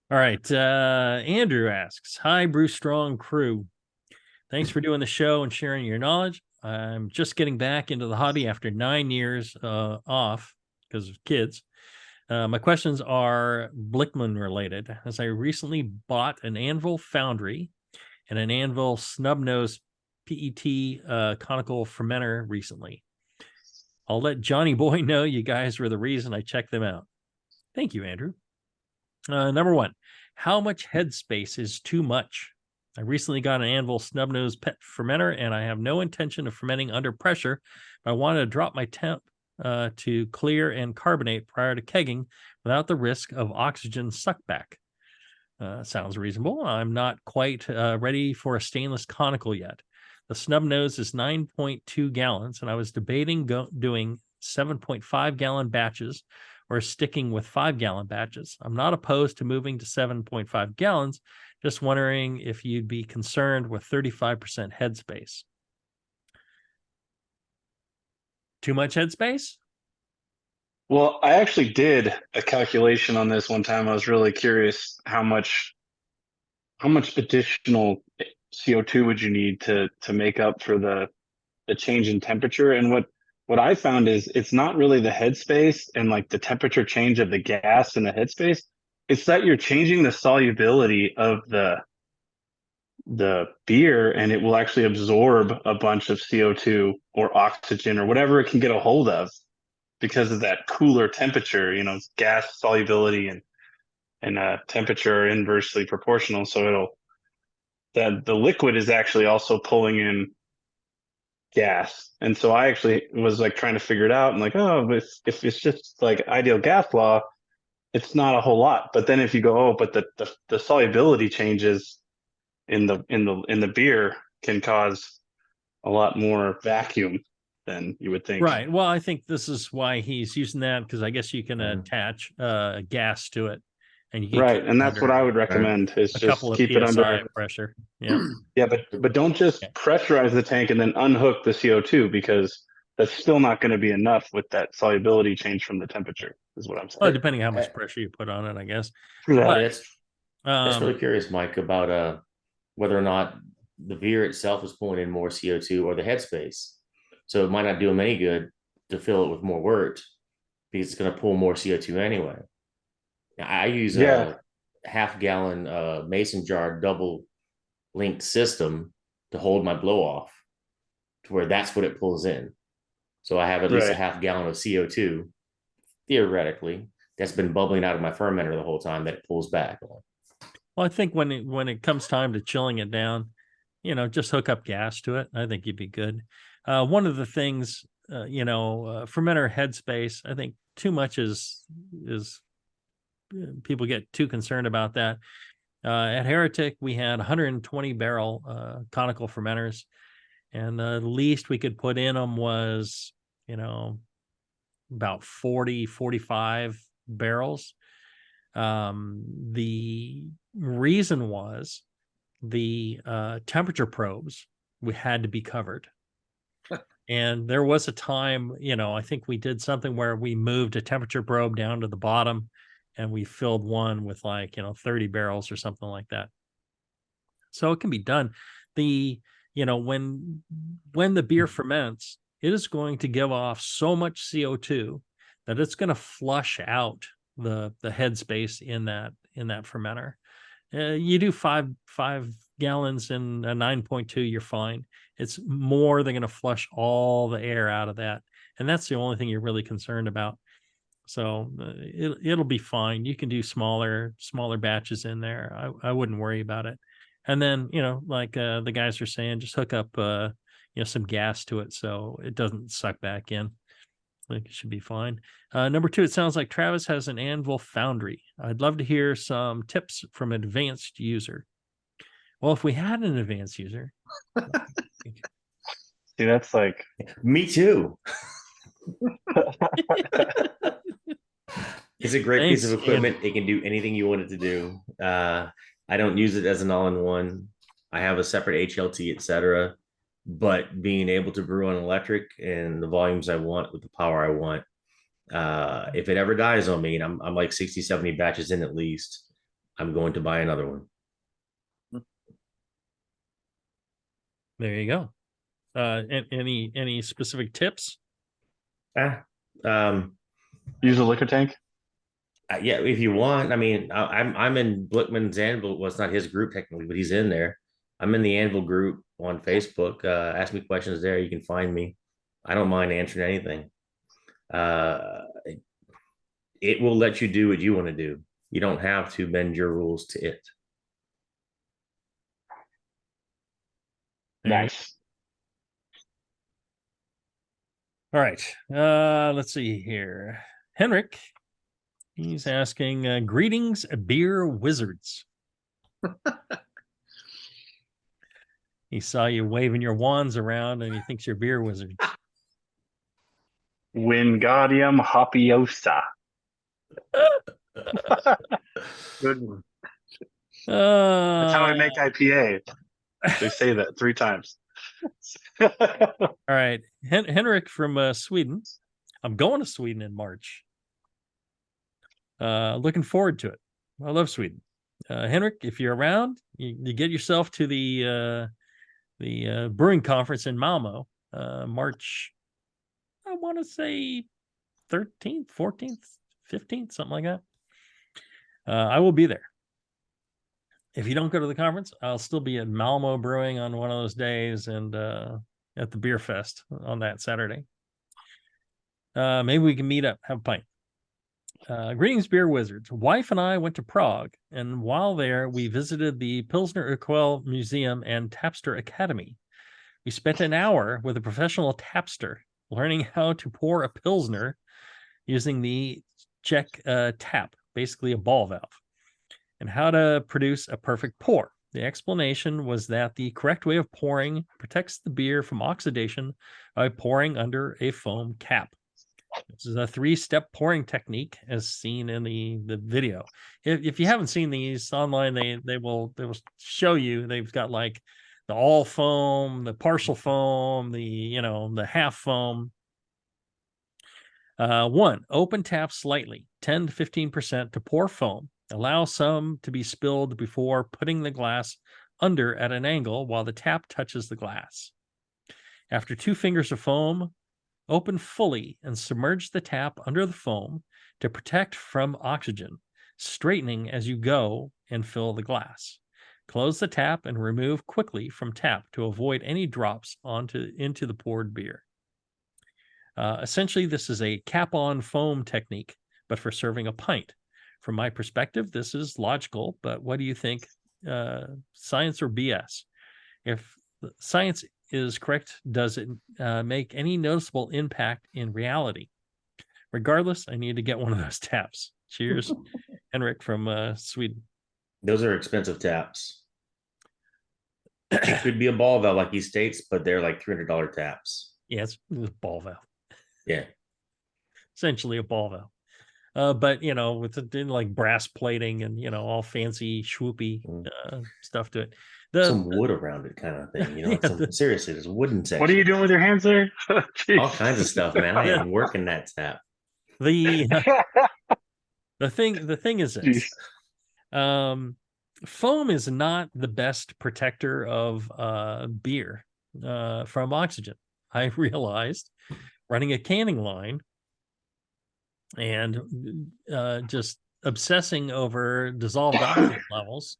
All right. Andrew asks, "Hi, Brew Strong crew. Thanks for doing the show and sharing your knowledge. I'm just getting back into the hobby after 9 years off because of kids. My questions are Blickman related, as I recently bought an Anvil Foundry and an Anvil Snub-Nose PET conical fermenter recently. I'll let Johnny Boy know you guys were the reason I checked them out. Thank you, Andrew. Number one, how much headspace is too much? I recently got an Anvil Snub-Nose pet fermenter, and I have no intention of fermenting under pressure. But I wanted to drop my temp to clear and carbonate prior to kegging without the risk of oxygen suckback. Sounds reasonable. I'm not quite ready for a stainless conical yet. The Snub-Nose is 9.2 gallons, and I was debating doing 7.5 gallon batches or sticking with 5 gallon batches. I'm not opposed to moving to 7.5 gallons, just wondering if you'd be concerned with 35% headspace. Too much headspace? Well, I actually did a calculation on this one time. I was really curious how much additional CO2 would you need to make up for the change in temperature? And what I found is it's not really the headspace and like the temperature change of the gas in the headspace. It's that you're changing the solubility of the beer, and it will actually absorb a bunch of CO2 or oxygen or whatever it can get a hold of because of that cooler temperature. Gas solubility and temperature are inversely proportional. So the liquid is actually also pulling in gas. And so I actually was like trying to figure it out and like, oh, if it's just like ideal gas law, it's not a whole lot. But then if you go, oh, but the solubility changes in the beer can cause a lot more vacuum than you would think. Right. Well, I think this is why he's using that, because I guess you can Mhm. attach gas to it, and you can Right, keep and it that's what under I would recommend is a just couple of keep it psi under. pressure. Yeah. Yeah, but don't just pressurize the tank and then unhook the CO2 because that's still not going to be enough with that solubility change from the temperature, is what I'm Well, saying. depending how much pressure you put on it, I guess. True that. But, That's really curious, Mike, about whether or not the beer itself is pulling in more CO2 or the headspace. So it might not do them any good to fill it with more wort because it's going to pull more CO2 anyway. Now, I use Yeah. a half-gallon mason jar double linked system to hold my blow off to where that's what it pulls in. So I have at least a Right. half gallon of CO2 theoretically that's been bubbling out of my fermenter the whole time that it pulls back on. well, I think when it comes time to chilling it down, just hook up gas to it. I think you'd be good. One of the things, fermenter headspace, I think too much is people get too concerned about that. At Heretic, we had 120 barrel conical fermenters, and the least we could put in them was, about 40, 45 barrels. The reason was the temperature probes we had to be covered. And there was a time, I think we did something where we moved a temperature probe down to the bottom and we filled one with 30 barrels or something like that. So it can be done. The, when the beer ferments, it is going to give off so much CO2 that it's going to flush out the headspace in that fermenter. You do five gallons in a 9.2, you're fine. It's more than going to flush all the air out of that, and that's the only thing you're really concerned about. So it'll be fine. You can do smaller batches in there. I wouldn't worry about it. And then like the guys are saying, just hook up some gas to it so it doesn't suck back in. I think it should be fine. Number 2, it sounds like Travis has an Anvil foundry. I'd love to hear some tips from an advanced user. Well, if we had an advanced user. See, that's like me too. It's a great piece of equipment. It can do anything you want it to do. I don't use it as an all-in-one. I have a separate HLT, etc. But being able to brew on electric and the volumes I want with the power I want, if it ever dies on me, and I'm like 60, 70 batches in at least, I'm going to buy another one. There you go. Any specific tips? Use a liquor tank. Yeah, if you want. I mean, I'm in Blickman's Anvil. Well, it's not his group technically, but he's in there. I'm in the Anvil group on Facebook. Ask me questions there. You can find me. I don't mind answering anything. It will let you do what you want to do. You don't have to bend your rules to it. Nice. All right. Let's see here. Henrik, he's asking, greetings, beer wizards. He saw you waving your wands around and he thinks you're beer wizards. Wingardium Hopiosa. Good one. That's how I make IPA. They say that 3 times. All right. Henrik from Sweden. I'm going to Sweden in March. Looking forward to it. I love Sweden. Henrik, if you're around, you get yourself to the brewing conference in Malmo, March, I want to say 13th, 14th, 15th, something like that. I will be there. If you don't go to the conference, I'll still be at Malmo Brewing on one of those days and at the Beer Fest on that Saturday. Maybe we can meet up, have a pint. Greetings, beer wizards. Wife and I went to Prague, and while there, we visited the Pilsner Urquell Museum and Tapster Academy. We spent an hour with a professional tapster, learning how to pour a Pilsner using the Czech tap. basically a ball valve, and how to produce a perfect pour. The explanation was that the correct way of pouring protects the beer from oxidation by pouring under a foam cap. This is a 3-step pouring technique as seen in the video. If you haven't seen these online, they will show you. They've got like the all foam, the partial foam, the half foam. 1, open tap slightly, 10 to 15% to pour foam. Allow some to be spilled before putting the glass under at an angle while the tap touches the glass. After 2 fingers of foam, open fully and submerge the tap under the foam to protect from oxygen, straightening as you go and fill the glass. Close the tap and remove quickly from tap to avoid any drops into the poured beer. Essentially, this is a cap-on foam technique, but for serving a pint. From my perspective, this is logical, but what do you think? Science or BS? If science is correct, does it make any noticeable impact in reality? Regardless, I need to get one of those taps. Cheers, Henrik from Sweden. Those are expensive taps. It could be a ball valve, like he states, but they're like $300 taps. Yeah, it's a ball valve. Yeah, Essentially a ball valve. But with like brass plating and all fancy swoopy stuff to it. Some wood around it, kind of thing. Yeah, seriously, there's wooden section. What are you doing with your hands there? All kinds of stuff, man. I am working that tap. The thing is this. Foam is not the best protector of beer from oxygen. I realized running a canning line and just obsessing over dissolved oxygen levels.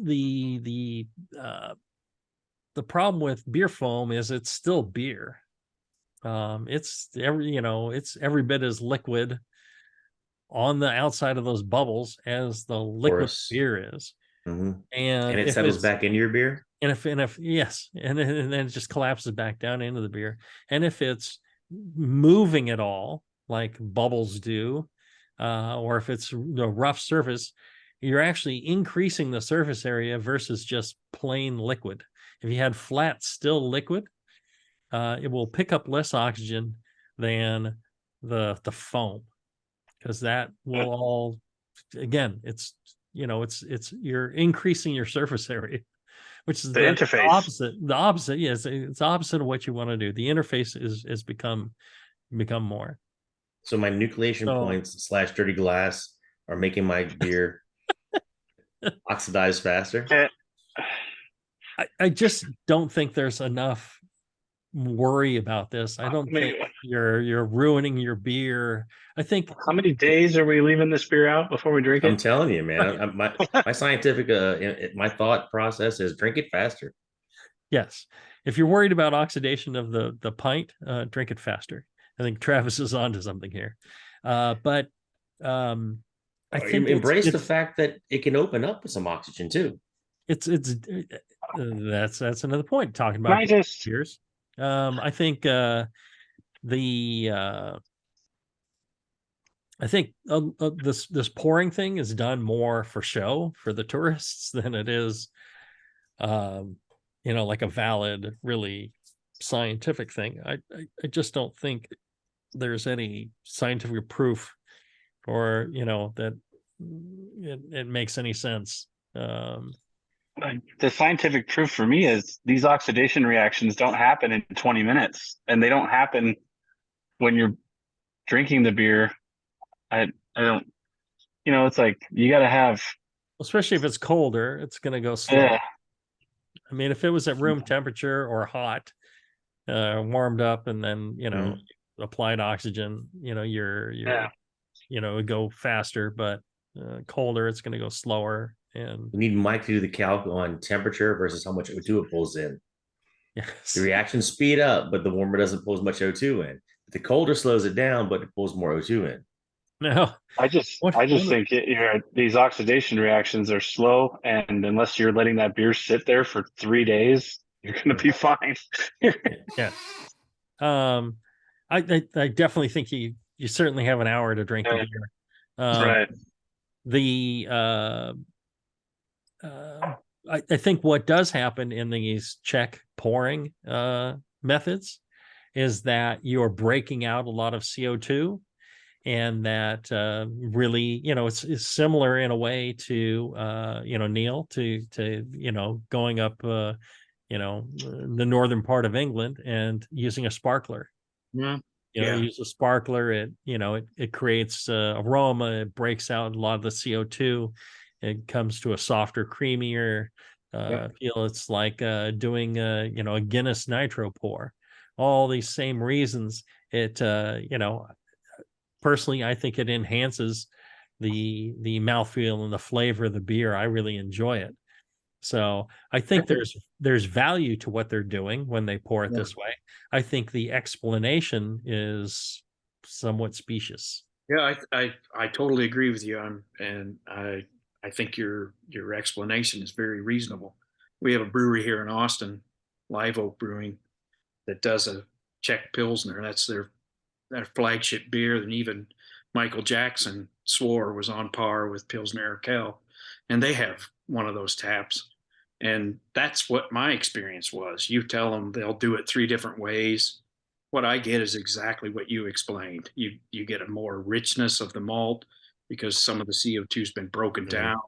The problem with beer foam is it's still beer. It's every bit as liquid on the outside of those bubbles as the liquid beer is. Mm-hmm. And it settles back into your beer. And if yes, and then it just collapses back down into the beer. And if it's moving at all, like bubbles do, or if it's a rough surface, you're actually increasing the surface area versus just plain liquid. If you had flat, still liquid, it will pick up less oxygen than the foam, because that will all, again, it's you're increasing your surface area, which is the interface. The opposite. Yes, it's opposite of what you want to do. The interface is become more. So my nucleation points / dirty glass are making my beer oxidize faster. I just don't think there's enough worry about this. I don't think you're ruining your beer. I think. How many days are we leaving this beer out before we drink it? I'm telling you, man. My scientific my thought process is drink it faster. Yes, if you're worried about oxidation of the pint, drink it faster. I think Travis is onto something here, but I think embrace the fact that it can open up with some oxygen too. That's another point. Talking about cheers. I think this pouring thing is done more for show for the tourists than it is, like a valid, really scientific thing. I just don't think there's any scientific proof or that it makes any sense. The scientific proof for me is these oxidation reactions don't happen in 20 minutes, and they don't happen when you're drinking the beer. I don't, it's like you got to have, especially if it's colder, it's going to go slow. Yeah. I mean, if it was at room temperature or hot, warmed up, and then applied oxygen, it would go faster, but colder, it's going to go slower. And we need Mike to do the calc on temperature versus how much O2 it pulls in. Yes. The reactions speed up, but the warmer doesn't pull as much O2 in. The colder slows it down, but it pulls more O2 in. No, I just think these oxidation reactions are slow, and unless you're letting that beer sit there for 3 days, you're going to be fine. Yeah. I definitely think you certainly have an hour to drink the beer. Right. I think what does happen in these check pouring methods is that you're breaking out a lot of CO2, and that really, it's similar in a way to Neil, to going up the northern part of England and using a sparkler. Yeah. You use a sparkler, it creates aroma, it breaks out a lot of the CO2, it comes to a softer, creamier feel. It's like doing a Guinness nitro pour. All these same reasons. It personally, I think it enhances the mouthfeel and the flavor of the beer. I really enjoy it. So I think there's value to what they're doing when they pour it this way. I think the explanation is somewhat specious. Yeah, I totally agree with you. I think your explanation is very reasonable. We have a brewery here in Austin, Live Oak Brewing, that does a Czech Pilsner. That's their flagship beer. And even Michael Jackson swore was on par with Pilsner Urquell. And they have one of those taps. And that's what my experience was. You tell them they'll do it 3 different ways. What I get is exactly what you explained. You get a more richness of the malt because some of the CO2 has been broken down,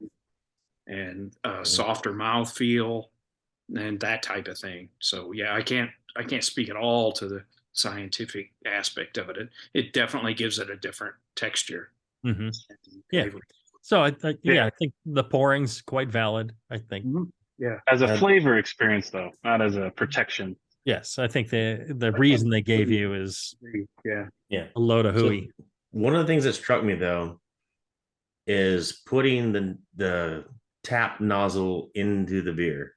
and softer mouthfeel and that type of thing. So yeah, I can't speak at all to the scientific aspect of it. It definitely gives it a different texture. Mm-hmm. Yeah. So I think the pouring's quite valid. I think. Mm-hmm. Yeah. As a flavor experience, though, not as a protection. Yes, I think the reason they gave you is a load of hooey. So one of the things that struck me though is putting the tap nozzle into the beer,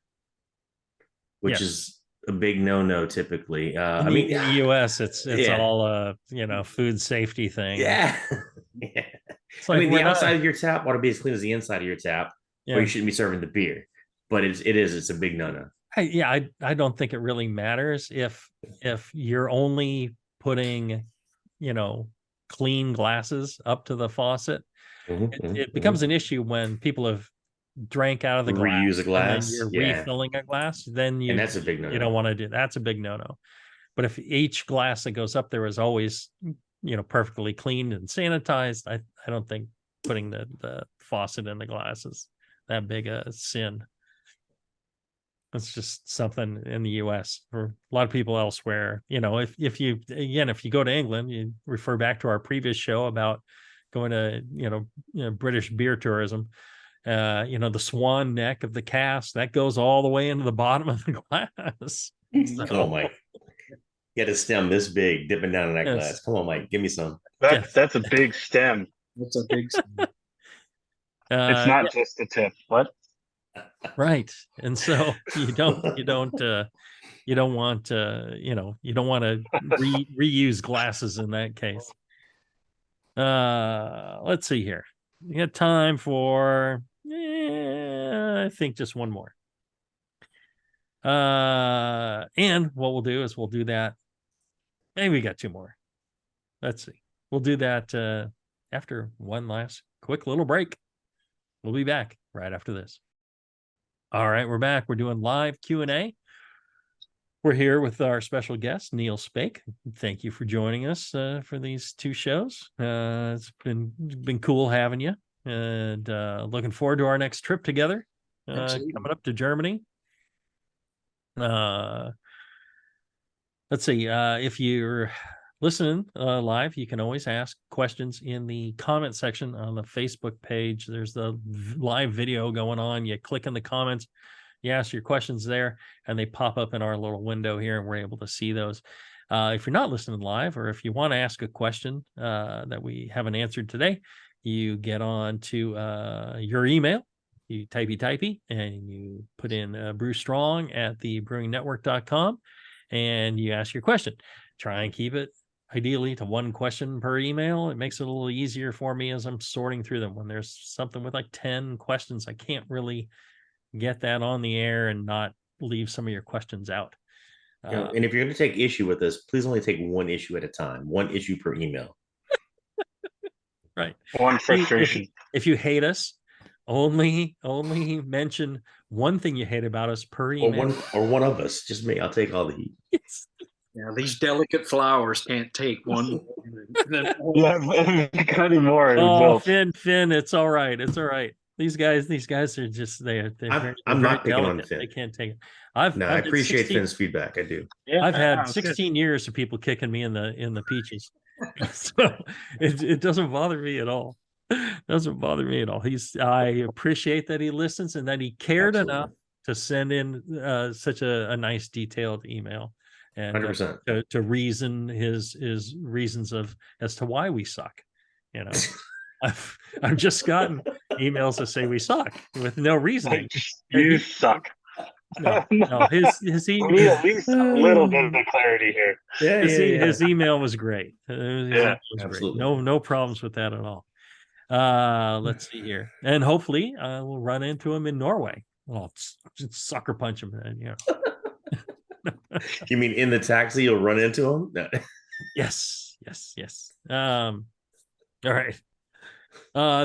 which is a big no typically. In the US, it's all food safety thing. Yeah. It's like the outside of your tap ought to be as clean as the inside of your tap, or you shouldn't be serving the beer. But it's a big no. I don't think it really matters if you're only putting clean glasses up to the faucet. It becomes an issue when people have drank out of the glass, reuse a glass, and then you're refilling a glass. Then and that's a big no. You don't want to do that's a big no. But if each glass that goes up there is always perfectly cleaned and sanitized, I don't think putting the faucet in the glass is that big a sin. It's just something in the US. For a lot of people elsewhere, if you go to England, you refer back to our previous show about going to British beer tourism. The swan neck of the cask that goes all the way into the bottom of the glass. Oh my! You had a stem this big dipping down in that glass. Come on, Mike, give me some. That's a big stem. That's a big stem. It's not just the tip. What? Right. And so you don't want to reuse glasses in that case. Let's see here. We got time for I think just one more. And what we'll do is we'll do that. Maybe we got 2 more. Let's see. We'll do that after one last quick little break. We'll be back right after this. All right, we're back. We're doing live Q&A. We're here with our special guest, Neil Spake. Thank you for joining us for these 2 shows. It's been cool having you, and looking forward to our next trip together coming up to Germany. Let's see. If you're listening live, you can always ask questions in the comment section on the Facebook page. There's the live video going on. You click in the comments, you ask your questions there, and they pop up in our little window here, and we're able to see those. If you're not listening live, or if you want to ask a question that we haven't answered today, you get on to your email. You typey, and you put in brewstrong@thebrewingnetwork.com, and you ask your question. Try and keep it ideally to 1 question per email. It makes it a little easier for me as I'm sorting through them. When there's something with like 10 questions, I can't really get that on the air and not leave some of your questions out. And if you're going to take issue with this, please only take 1 issue at a time, 1 issue per email. Right. One If, frustration. if you hate us, only mention one thing you hate about us per Or email. one of us. Just me. I'll take all the heat. Yes. Yeah, these delicate flowers can't take one. Yeah, cutting more. It Oh, wilts. Finn, it's all right. It's all right. These guys are just they're I'm very not picking on delicate. Finn. They can't take it. No, I appreciate Finn's feedback. I do. Yeah, I've had it's good. 16 years of people kicking me in the peaches. So it doesn't bother me at all. Doesn't bother me at all. I appreciate that he listens and that he cared Absolutely. enough to send in such a nice detailed email and 100%. to reason his reasons of as to why we suck. You know, I've just gotten emails that say we suck with no reasoning. You suck. No, his We need at least a little bit of clarity here. Yeah, his email was great. His email was great. absolutely. No problems with that at all. Let's see here, and hopefully we'll run into him in Norway. Well, just sucker punch him, and you know. You mean in the taxi you'll run into him? No. Yes. All right.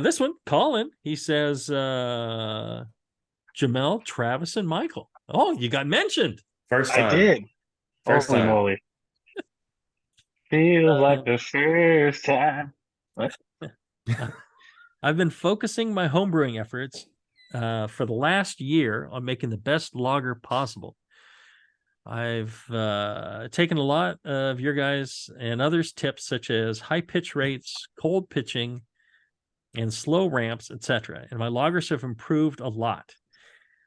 This one, Colin, he says, Jamel, Travis, and Michael. Oh, you got mentioned. First time. I did. First Holy time. moly. Feels like the first time. What? I've been focusing my homebrewing efforts for the last year on making the best lager possible. I've taken a lot of your guys and others' tips, such as high pitch rates, cold pitching, and slow ramps, etc. And my lagers have improved a lot.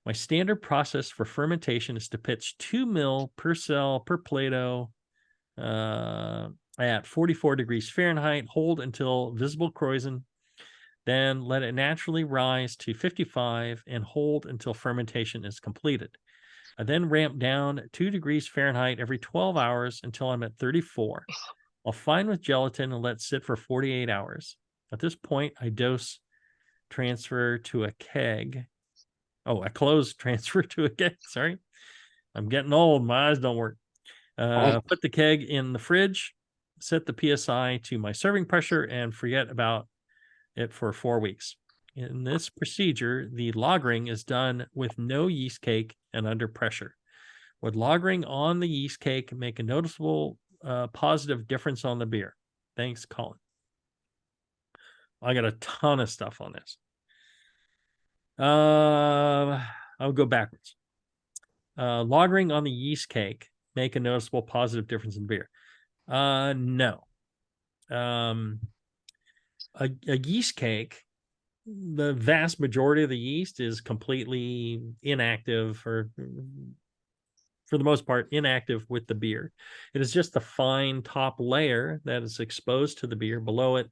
My standard process for fermentation is to pitch 2 mil per cell per Plato at 44 degrees Fahrenheit, hold until visible kreuzen, then let it naturally rise to 55 and hold until fermentation is completed. I then ramp down 2 degrees Fahrenheit every 12 hours until I'm at 34. I'll fine with gelatin and let it sit for 48 hours. At this point, I dose transfer to a keg. Oh, I close transfer to a keg. Sorry. I'm getting old. My eyes don't work. Put the keg in the fridge, set the PSI to my serving pressure, and forget about it for 4 weeks. In this procedure, the lagering is done with no yeast cake and under pressure. Would lagering on the yeast cake make a noticeable positive difference on the beer? Thanks, Colin. I got a ton of stuff on this. I'll go backwards. Lagering on the yeast cake make a noticeable positive difference in beer? No. A yeast cake, the vast majority of the yeast is completely inactive, or for the most part inactive with the beer. It is just the fine top layer that is exposed to the beer. Below it,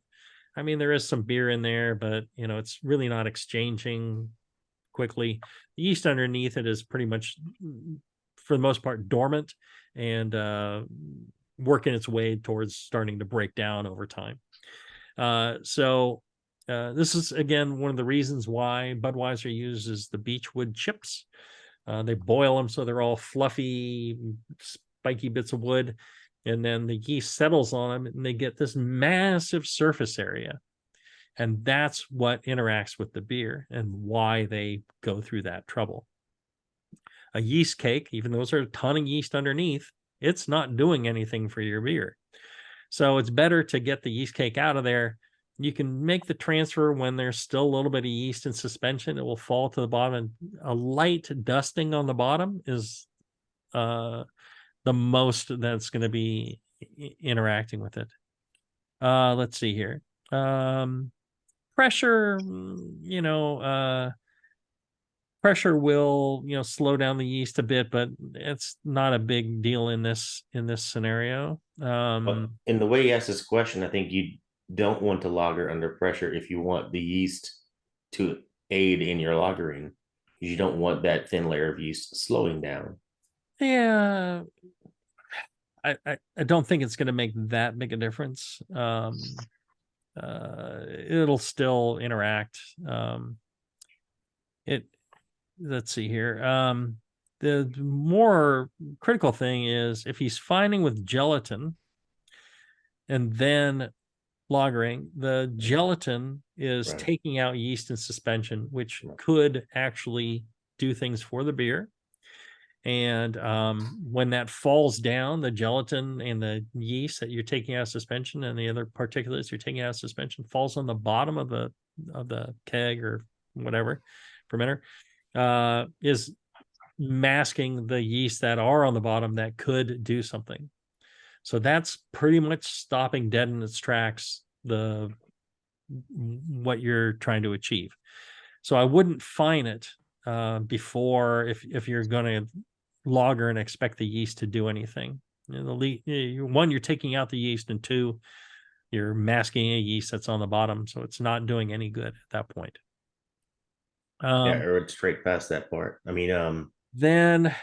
I mean, there is some beer in there, but you know, it's really not exchanging quickly. The yeast underneath it is pretty much, for the most part, dormant and working its way towards starting to break down over time. So this is, again, one of the reasons why Budweiser uses the beechwood chips. They boil them so they're all fluffy, spiky bits of wood, and then the yeast settles on them and they get this massive surface area. And that's what interacts with the beer and why they go through that trouble. A yeast cake, even though there's a ton of yeast underneath, it's not doing anything for your beer. So it's better to get the yeast cake out of there. You can make the transfer when there's still a little bit of yeast in suspension. It will fall to the bottom. And a light dusting on the bottom is the most that's going to be interacting with it. Let's see here. Pressure, pressure will, slow down the yeast a bit, but it's not a big deal in this scenario. But in the way you asked this question, I think you don't want to lager under pressure if you want the yeast to aid in your lagering. You don't want that thin layer of yeast slowing down. Yeah, I don't think it's going to make that big a difference. It'll still interact. Let's see here. The more critical thing is if he's fining with gelatin and then lagering, the gelatin is Right. taking out yeast in suspension, which Right. could actually do things for the beer. And when that falls down, the gelatin and the yeast that you're taking out of suspension and the other particulates you're taking out of suspension falls on the bottom of the keg or whatever fermenter, is masking the yeast that are on the bottom that could do something. So that's pretty much stopping dead in its tracks what you're trying to achieve. So I wouldn't fine it before if you're going to lager and expect the yeast to do anything. One, you're taking out the yeast, and two, you're masking a yeast that's on the bottom, so it's not doing any good at that point. Yeah, or it's straight past that part. I mean, Then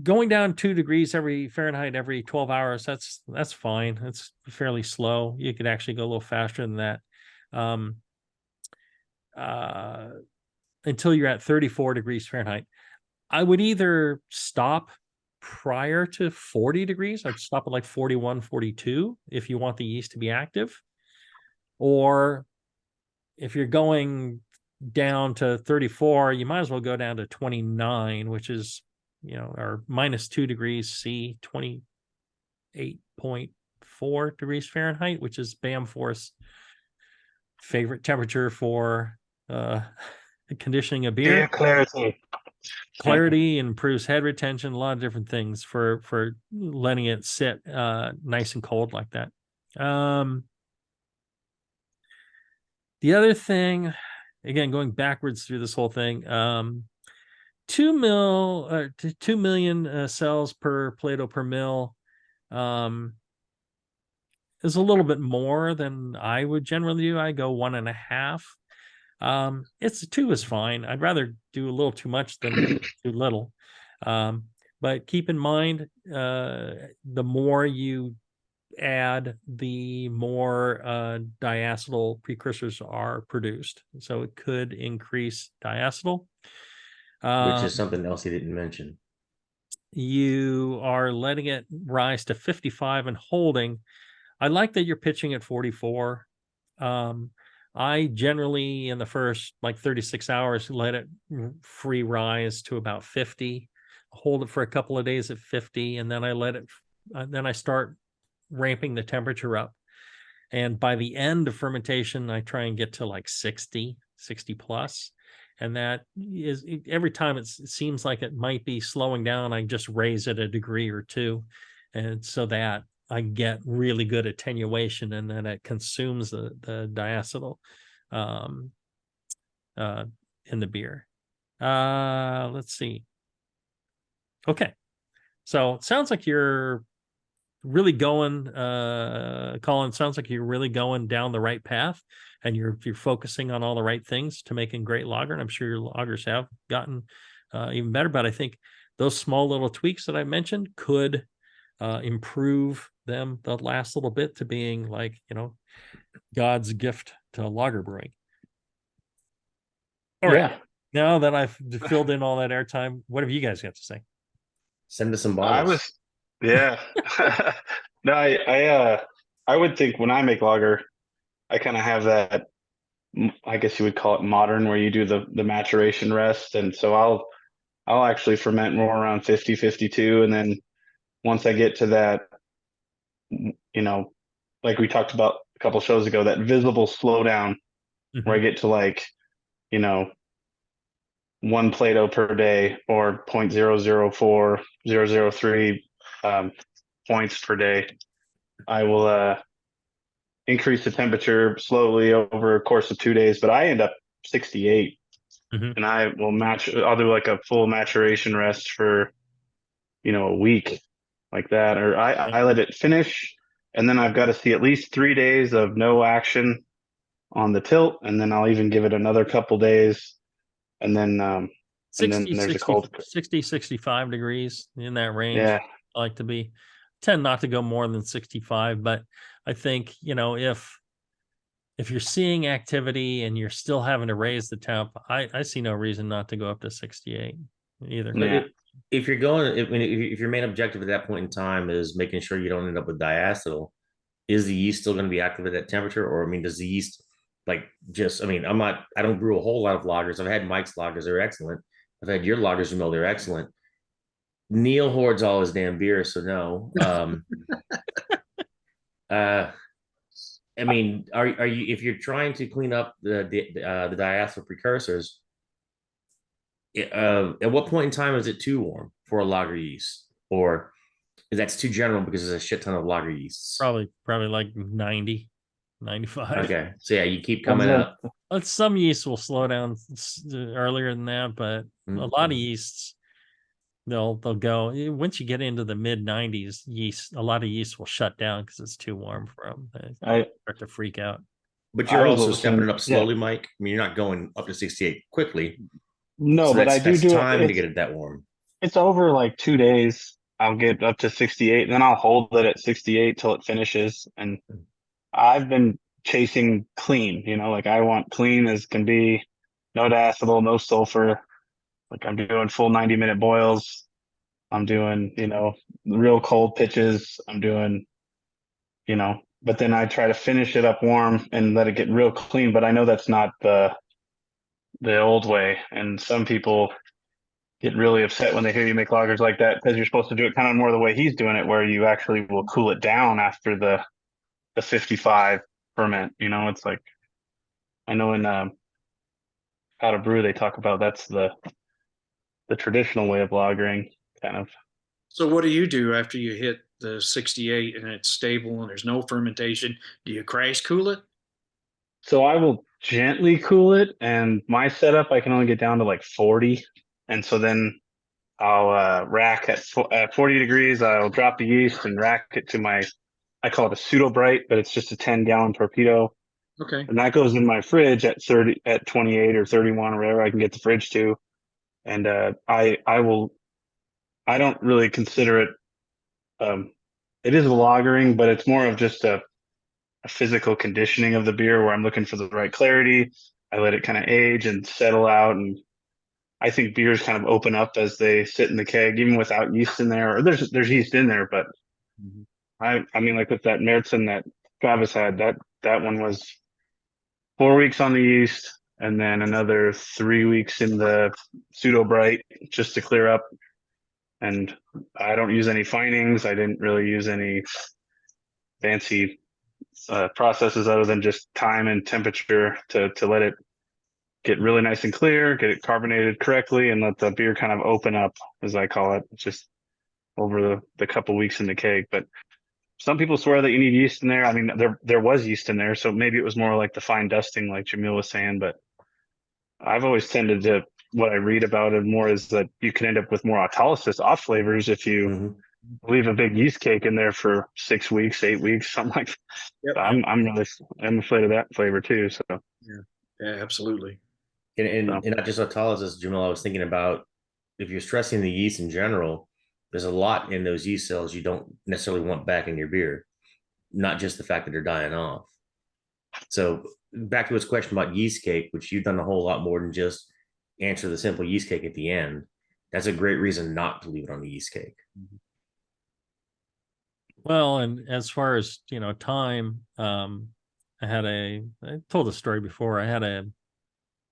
going down 2 degrees Fahrenheit every 12 hours, that's fine. It's fairly slow. You could actually go a little faster than that. Until you're at 34 degrees Fahrenheit. I would either stop prior to 40 degrees, I'd stop at like 41, 42 if you want the yeast to be active. Or if you're going down to 34, you might as well go down to 29, which is, or minus 2 degrees C, 28.4 degrees Fahrenheit, which is BAM4's favorite temperature for conditioning a beer. Clarity improves head retention, a lot of different things for letting it sit nice and cold like that. The other thing, again, going backwards through this whole thing, 2 million cells per Plato per mil is a little bit more than I would generally do. I go 1.5. It's 2 is fine. I'd rather do a little too much than too little. But keep in mind, the more you add, the more diacetyl precursors are produced. So it could increase diacetyl. which is something else he didn't mention. You are letting it rise to 55 and holding. I like that you're pitching at 44. I generally, in the first like 36 hours, let it free rise to about 50, hold it for a couple of days at 50, and then then I start ramping the temperature up. And by the end of fermentation, I try and get to like 60 plus. And that is, every time it seems like it might be slowing down, I just raise it a degree or two. And so that I get really good attenuation, and then it consumes the diacetyl in the beer. Let's see. Okay. So it sounds like you're really going, Colin, sounds like you're really going down the right path, and you're focusing on all the right things to making great lager. And I'm sure your lagers have gotten even better, but I think those small little tweaks that I mentioned could improve them the last little bit to being like, God's gift to lager brewing. All right. Now that I've filled in all that airtime, what have you guys got to say? Send us some bottles. No, I would think when I make lager, I kind of have that, I guess you would call it modern, where you do the maturation rest. And so I'll actually ferment more around 50, 52. And then once I get to that, like we talked about a couple shows ago, that visible slowdown, where I get to like, 1 Plato per day or 0.004, 0.003 points per day, I will increase the temperature slowly over a course of 2 days, but I end up 68. And I'll do like a full maturation rest for, a week like that, or I let it finish, and then I've got to see at least 3 days of no action on the tilt, and then I'll even give it another couple days, and then 60, there's 60, a cold 60, 65 degrees in that range. Yeah. I like to tend not to go more than 65, but I think, if you're seeing activity and you're still having to raise the temp, I see no reason not to go up to 68 either. Yeah. If you're going, if your main objective at that point in time is making sure you don't end up with diacetyl, is the yeast still going to be active at that temperature? Or I mean, does the yeast like just? I mean, I don't brew a whole lot of lagers. I've had Mike's lagers; they're excellent. I've had your lagers, Jamil, they're excellent. Neil hoards all his damn beer, so no. Uh, I mean, are you if you're trying to clean up the diacetyl precursors? At what point in time is it too warm for a lager yeast, or that's too general because there's a shit ton of lager yeasts? Probably like 90, 95. Okay, so yeah, you keep coming up. Some yeasts will slow down earlier than that, but a lot of yeasts they'll go once you get into the mid 90s. Yeast, a lot of yeast will shut down because it's too warm for them. They start to freak out. But you're I was also listening- stepping it up slowly, Mike. I mean, you're not going up to 68 quickly. No, So but I that's do time it. to get it that warm. It's over like 2 days. I'll get up to 68, and then I'll hold it at 68 till it finishes. And I've been chasing clean, like I want clean as can be, no diacetyl, no sulfur. Like I'm doing full 90-minute boils. I'm doing, real cold pitches. I'm doing, but then I try to finish it up warm and let it get real clean. But I know that's not the old way. And some people get really upset when they hear you make lagers like that because you're supposed to do it kind of more the way he's doing it, where you actually will cool it down after the 55 ferment. It's like, I know in How to Brew they talk about that's the traditional way of lagering, kind of. So what do you do after you hit the 68 and it's stable and there's no fermentation? Do you crash cool it? So I will gently cool it, and my setup I can only get down to like 40, and so then I'll rack at 40 degrees. I'll drop the yeast and rack it to I call it a pseudo bright, but it's just a 10-gallon torpedo, Okay. and that goes in my fridge at 28 or 31 or whatever I can get the fridge to. And I don't really consider it. It is a lagering, but it's more of just a physical conditioning of the beer where I'm looking for the right clarity. I let it kind of age and settle out, and I think beers kind of open up as they sit in the keg, even without yeast in there. Or there's yeast in there, but I mean, like with that Märzen that Travis had, that one was 4 weeks on the yeast, and then another 3 weeks in the pseudo bright just to clear up. And I don't use any finings. I didn't really use any fancy processes other than just time and temperature to let it get really nice and clear, get it carbonated correctly, and let the beer kind of open up, as I call it, just over the couple weeks in the keg. But some people swear that you need yeast in there. I mean, there was yeast in there, so maybe it was more like the fine dusting, like Jamil was saying. But I've always tended to, what I read about it more is that you can end up with more autolysis off flavors if you leave a big yeast cake in there for 6 weeks, 8 weeks, something like that. Yep. So I'm afraid of that flavor too. So Yeah, absolutely. And not just autolysis, Jamil. I was thinking about if you're stressing the yeast in general, there's a lot in those yeast cells you don't necessarily want back in your beer, not just the fact that they're dying off. So back to his question about yeast cake, which you've done a whole lot more than just answer the simple yeast cake at the end. That's a great reason not to leave it on the yeast cake. Well, and as far as time, I told the story before. I had a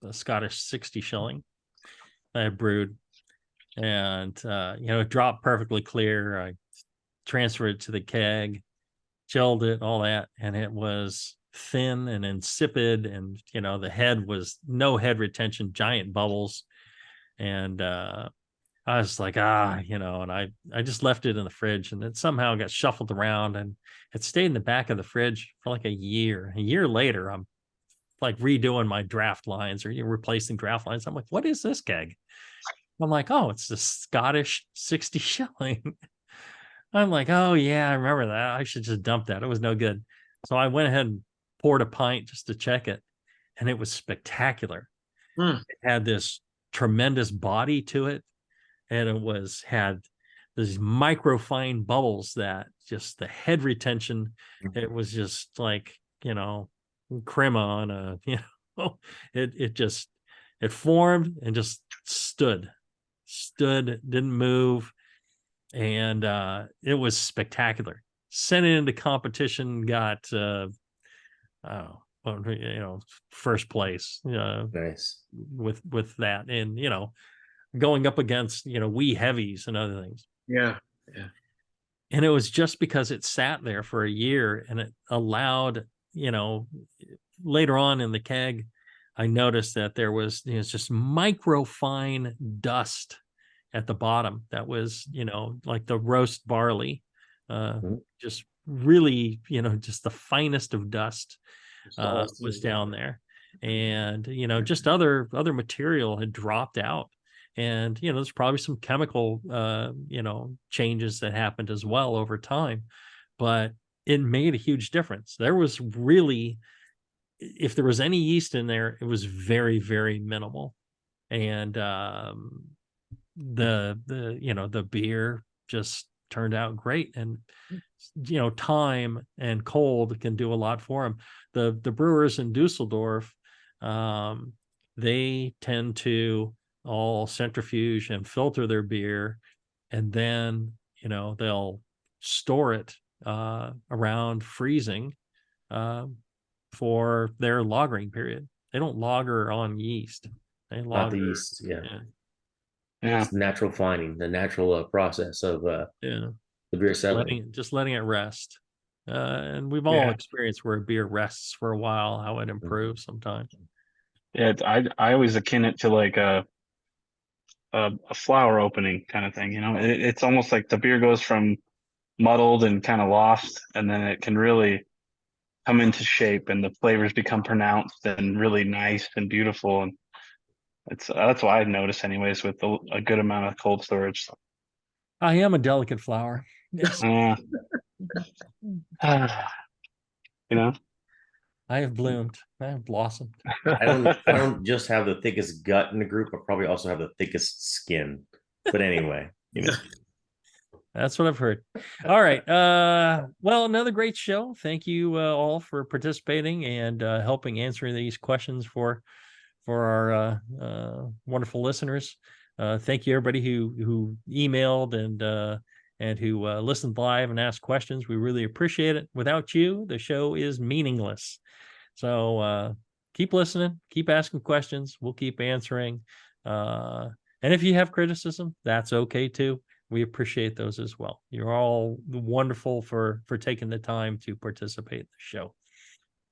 Scottish 60 shilling I had brewed, and it dropped perfectly clear. I transferred it to the keg, chilled it, all that, and it was thin and insipid, and the head was no head retention, giant bubbles, and I was like, and I just left it in the fridge, and it somehow got shuffled around, and it stayed in the back of the fridge for like a year. A year later, I'm like redoing my draft lines or replacing draft lines. I'm like, what is this keg? I'm like, oh, it's the Scottish 60 shilling. I'm like, oh yeah, I remember that. I should just dump that. It was no good. So I went ahead and poured a pint just to check it, and it was spectacular. It had this tremendous body to it, and it had these microfine bubbles that just the head retention. It was just like crema on a it formed and just stood, didn't move, and it was spectacular. sent it into competition, got oh, first place Nice. with that, and going up against wee heavies and other things. Yeah. And it was just because it sat there for a year, and it allowed, later on in the keg, I noticed that there was just micro fine dust at the bottom that was, like the roast barley, just really, just the finest of dust was down there. And, just other material had dropped out. And, there's probably some chemical, changes that happened as well over time, but it made a huge difference. There was really, if there was any yeast in there, it was very, very minimal. And the beer just turned out great. And time and cold can do a lot for them. The brewers in Dusseldorf, they tend to all centrifuge and filter their beer, and then they'll store it around freezing for their lagering period. They don't lager on yeast. They Not lager. the yeast. Yeah. Yeah. It's natural fining, the natural process of the beer settling. Just letting it rest. And we've all experienced where a beer rests for a while, how it improves sometimes. Yeah, I always akin it to like a flower opening kind of thing. It's almost like the beer goes from muddled and kind of lost, and then it can really come into shape, and the flavors become pronounced and really nice and beautiful. And that's what I notice, anyways, with a good amount of cold storage. I am a delicate flower. Yes. I have bloomed. I have blossomed. I don't just have the thickest gut in the group, I probably also have the thickest skin. But anyway, That's what I've heard. All right. Well, another great show. Thank you all for participating and helping answering these questions for our wonderful listeners. Thank you everybody who emailed and who listened live and asked questions. We really appreciate it. Without you, the show is meaningless. So keep listening, keep asking questions. We'll keep answering. And if you have criticism, that's okay too. We appreciate those as well. You're all wonderful for taking the time to participate in the show.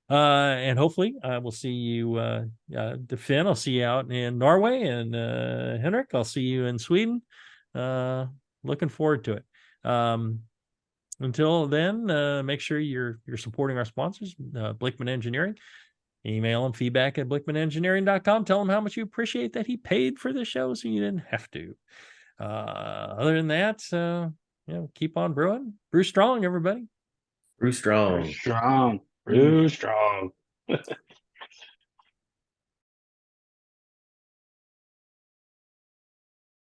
And hopefully we'll see you, Finn, I'll see you out in Norway, and Henrik, I'll see you in Sweden. Looking forward to it. Until then, make sure you're supporting our sponsors, Blickman Engineering. Email them feedback@blickmanengineering.com. Tell them how much you appreciate that he paid for the show so you didn't have to. Other than that, keep on brewing. Brew strong, everybody. Brew strong. Brew strong. Brew strong.